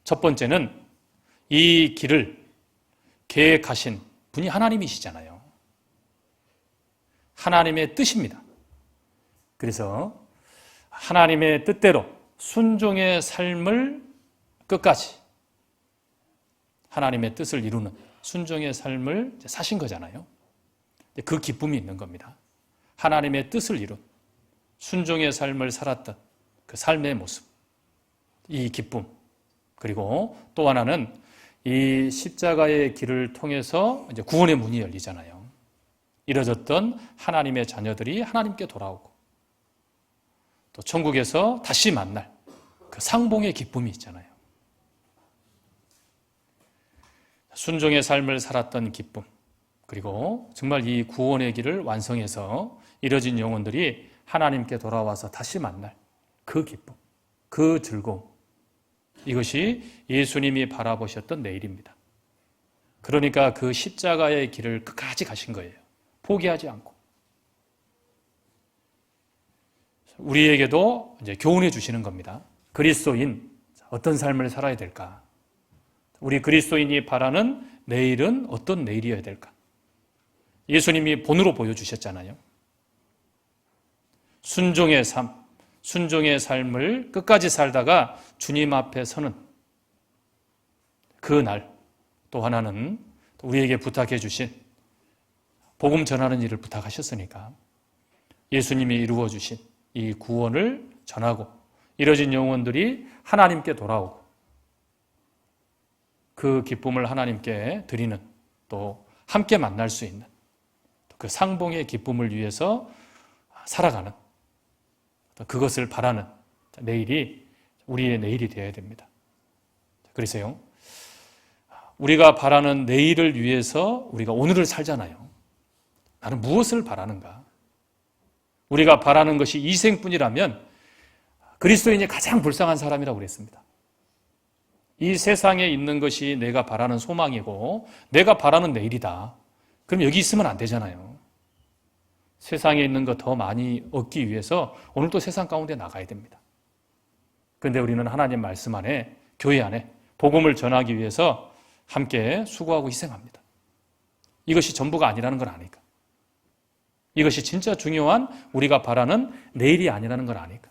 첫 번째는 이 길을 계획하신 분이 하나님이시잖아요. 하나님의 뜻입니다. 그래서 하나님의 뜻대로 순종의 삶을 끝까지 하나님의 뜻을 이루는 순종의 삶을 사신 거잖아요. 그 기쁨이 있는 겁니다. 하나님의 뜻을 이룬 순종의 삶을 살았던 그 삶의 모습, 이 기쁨. 그리고 또 하나는 이 십자가의 길을 통해서 이제 구원의 문이 열리잖아요. 잃어졌던 하나님의 자녀들이 하나님께 돌아오고 또 천국에서 다시 만날 그 상봉의 기쁨이 있잖아요. 순종의 삶을 살았던 기쁨, 그리고 정말 이 구원의 길을 완성해서 잃어진 영혼들이 하나님께 돌아와서 다시 만날 그 기쁨, 그 즐거움, 이것이 예수님이 바라보셨던 내일입니다. 그러니까 그 십자가의 길을 끝까지 가신 거예요. 포기하지 않고. 우리에게도 이제 교훈해 주시는 겁니다. 그리스도인 어떤 삶을 살아야 될까? 우리 그리스도인이 바라는 내일은 어떤 내일이어야 될까? 예수님이 본으로 보여주셨잖아요. 순종의 삶, 순종의 삶을 끝까지 살다가 주님 앞에 서는 그 날, 또 하나는 우리에게 부탁해 주신 복음 전하는 일을 부탁하셨으니까 예수님이 이루어 주신 이 구원을 전하고 이뤄진 영혼들이 하나님께 돌아오고 그 기쁨을 하나님께 드리는, 또 함께 만날 수 있는 그 상봉의 기쁨을 위해서 살아가는, 그것을 바라는 내일이 우리의 내일이 되어야 됩니다. 그래서요, 우리가 바라는 내일을 위해서 우리가 오늘을 살잖아요. 나는 무엇을 바라는가? 우리가 바라는 것이 이 생뿐이라면 그리스도인이 가장 불쌍한 사람이라고 그랬습니다. 이 세상에 있는 것이 내가 바라는 소망이고 내가 바라는 내일이다. 그럼 여기 있으면 안 되잖아요. 세상에 있는 것 더 많이 얻기 위해서 오늘 또 세상 가운데 나가야 됩니다. 그런데 우리는 하나님 말씀 안에, 교회 안에 복음을 전하기 위해서 함께 수고하고 희생합니다. 이것이 전부가 아니라는 걸 아니까. 이것이 진짜 중요한 우리가 바라는 내일이 아니라는 걸 아니까.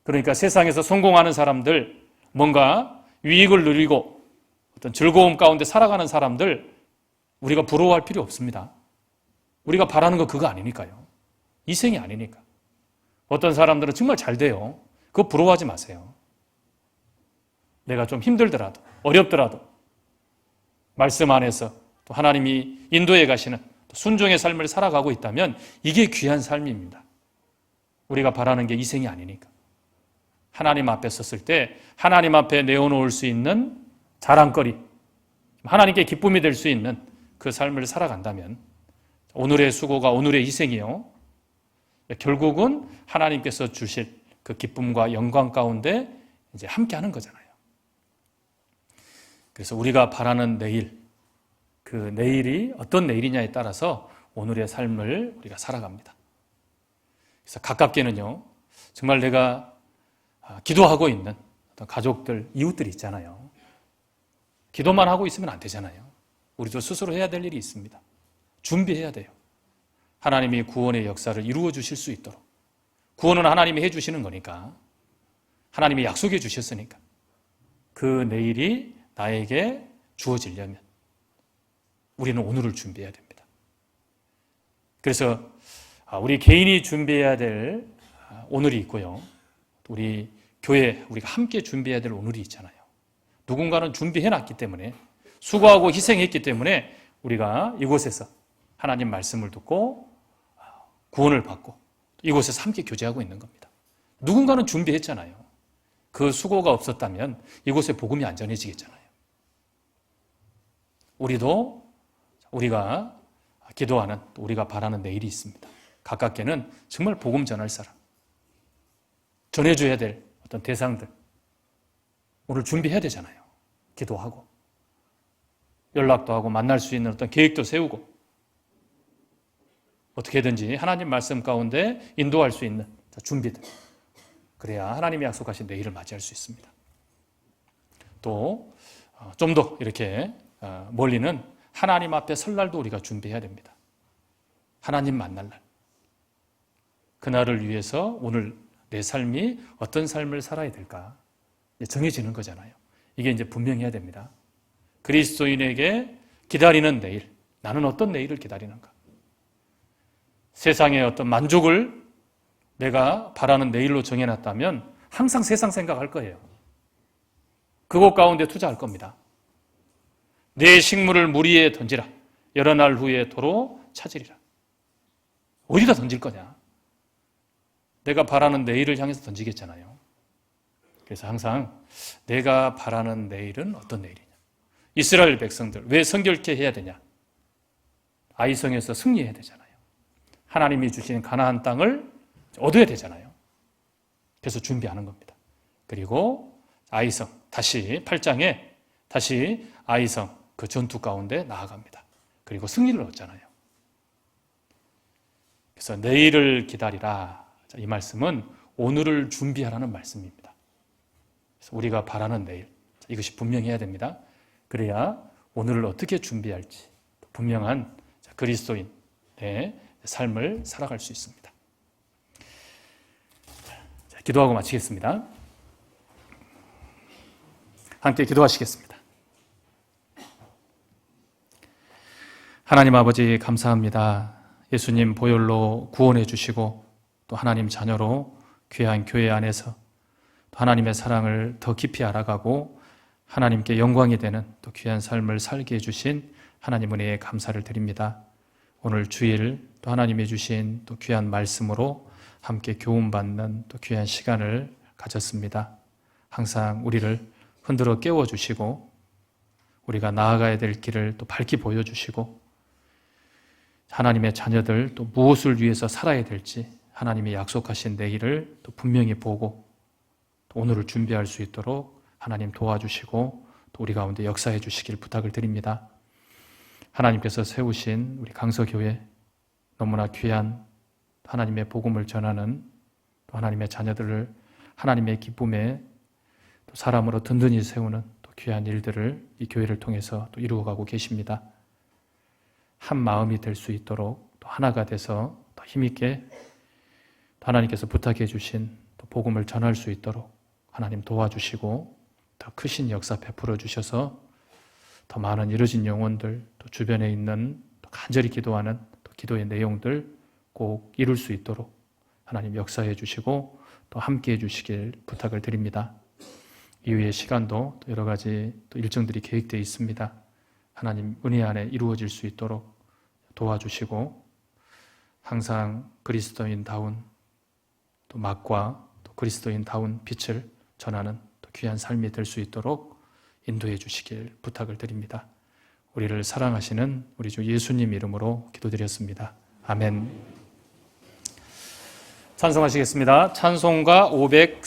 그러니까 세상에서 성공하는 사람들, 뭔가 유익을 누리고 어떤 즐거움 가운데 살아가는 사람들, 우리가 부러워할 필요 없습니다. 우리가 바라는 거 그거 아니니까요. 이생이 아니니까. 어떤 사람들은 정말 잘 돼요. 그거 부러워하지 마세요. 내가 좀 힘들더라도, 어렵더라도 말씀 안에서 또 하나님이 인도해 가시는 순종의 삶을 살아가고 있다면 이게 귀한 삶입니다. 우리가 바라는 게 이생이 아니니까. 하나님 앞에 섰을 때 하나님 앞에 내어놓을 수 있는 자랑거리, 하나님께 기쁨이 될 수 있는 그 삶을 살아간다면 오늘의 수고가 오늘의 희생이요, 결국은 하나님께서 주실 그 기쁨과 영광 가운데 이제 함께하는 거잖아요. 그래서 우리가 바라는 내일, 그 내일이 어떤 내일이냐에 따라서 오늘의 삶을 우리가 살아갑니다. 그래서 가깝게는요, 정말 내가 기도하고 있는 어떤 가족들, 이웃들이 있잖아요. 기도만 하고 있으면 안 되잖아요. 우리도 스스로 해야 될 일이 있습니다. 준비해야 돼요. 하나님이 구원의 역사를 이루어 주실 수 있도록. 구원은 하나님이 해 주시는 거니까, 하나님이 약속해 주셨으니까 그 내일이 나에게 주어지려면 우리는 오늘을 준비해야 됩니다. 그래서 우리 개인이 준비해야 될 오늘이 있고요, 우리 교회, 우리가 함께 준비해야 될 오늘이 있잖아요. 누군가는 준비해놨기 때문에, 수고하고 희생했기 때문에 우리가 이곳에서 하나님 말씀을 듣고 구원을 받고 이곳에서 함께 교제하고 있는 겁니다. 누군가는 준비했잖아요. 그 수고가 없었다면 이곳에 복음이 안 전해지겠잖아요. 우리도 우리가 기도하는, 우리가 바라는 내일이 있습니다. 가깝게는 정말 복음 전할 사람, 전해줘야 될 어떤 대상들, 오늘 준비해야 되잖아요. 기도하고 연락도 하고 만날 수 있는 어떤 계획도 세우고 어떻게든지 하나님 말씀 가운데 인도할 수 있는 준비들, 그래야 하나님이 약속하신 내일을 맞이할 수 있습니다. 또 좀 더 이렇게 멀리는 하나님 앞에 설 날도 우리가 준비해야 됩니다. 하나님 만날 날, 그날을 위해서 오늘 내 삶이 어떤 삶을 살아야 될까 정해지는 거잖아요. 이게 이제 분명해야 됩니다. 그리스도인에게 기다리는 내일, 나는 어떤 내일을 기다리는가? 세상의 어떤 만족을 내가 바라는 내일로 정해놨다면 항상 세상 생각할 거예요. 그것 가운데 투자할 겁니다. 내 식물을 물 위에 던지라. 여러 날 후에 도로 찾으리라. 어디다 던질 거냐? 내가 바라는 내일을 향해서 던지겠잖아요. 그래서 항상 내가 바라는 내일은 어떤 내일이냐? 이스라엘 백성들 왜 성결케 해야 되냐? 아이성에서 승리해야 되잖아요. 하나님이 주신 가나안 땅을 얻어야 되잖아요. 그래서 준비하는 겁니다. 그리고 아이성, 다시 8장에 다시 아이성 그 전투 가운데 나아갑니다. 그리고 승리를 얻잖아요. 그래서 내일을 기다리라. 이 말씀은 오늘을 준비하라는 말씀입니다. 그래서 우리가 바라는 내일, 이것이 분명해야 됩니다. 그래야 오늘을 어떻게 준비할지 분명한 그리스도인의 삶을 살아갈 수 있습니다. 기도하고 마치겠습니다. 함께 기도하시겠습니다. 하나님 아버지 감사합니다. 예수님 보혈로 구원해 주시고 또 하나님 자녀로 귀한 교회 안에서 또 하나님의 사랑을 더 깊이 알아가고 하나님께 영광이 되는 또 귀한 삶을 살게 해주신 하나님 은혜에 감사를 드립니다. 오늘 주일 또 하나님이 주신 또 귀한 말씀으로 함께 교훈받는 또 귀한 시간을 가졌습니다. 항상 우리를 흔들어 깨워주시고 우리가 나아가야 될 길을 또 밝히 보여주시고 하나님의 자녀들 또 무엇을 위해서 살아야 될지 하나님이 약속하신 내일을 또 분명히 보고 또 오늘을 준비할 수 있도록 하나님 도와주시고 또 우리 가운데 역사해 주시길 부탁을 드립니다. 하나님께서 세우신 우리 강서교회 너무나 귀한 하나님의 복음을 전하는 또 하나님의 자녀들을 하나님의 기쁨에 또 사람으로 든든히 세우는 또 귀한 일들을 이 교회를 통해서 또 이루어가고 계십니다. 한 마음이 될 수 있도록 또 하나가 돼서 더 힘있게 하나님께서 부탁해 주신 또 복음을 전할 수 있도록 하나님 도와주시고 더 크신 역사 베풀어 주셔서 더 많은 이루어진 영혼들 또 주변에 있는 또 간절히 기도하는 또 기도의 내용들 꼭 이룰 수 있도록 하나님 역사해 주시고 또 함께 해 주시길 부탁을 드립니다. 이후의 시간도 또 여러 가지 또 일정들이 계획되어 있습니다. 하나님 은혜 안에 이루어질 수 있도록 도와주시고 항상 그리스도인다운 또 맛과 또 그리스도인다운 빛을 전하는 또 귀한 삶이 될 수 있도록 인도해 주시길 부탁을 드립니다. 우리를 사랑하시는 우리 주 예수님 이름으로 기도드렸습니다. 아멘. 찬송하시겠습니다. 찬송가 504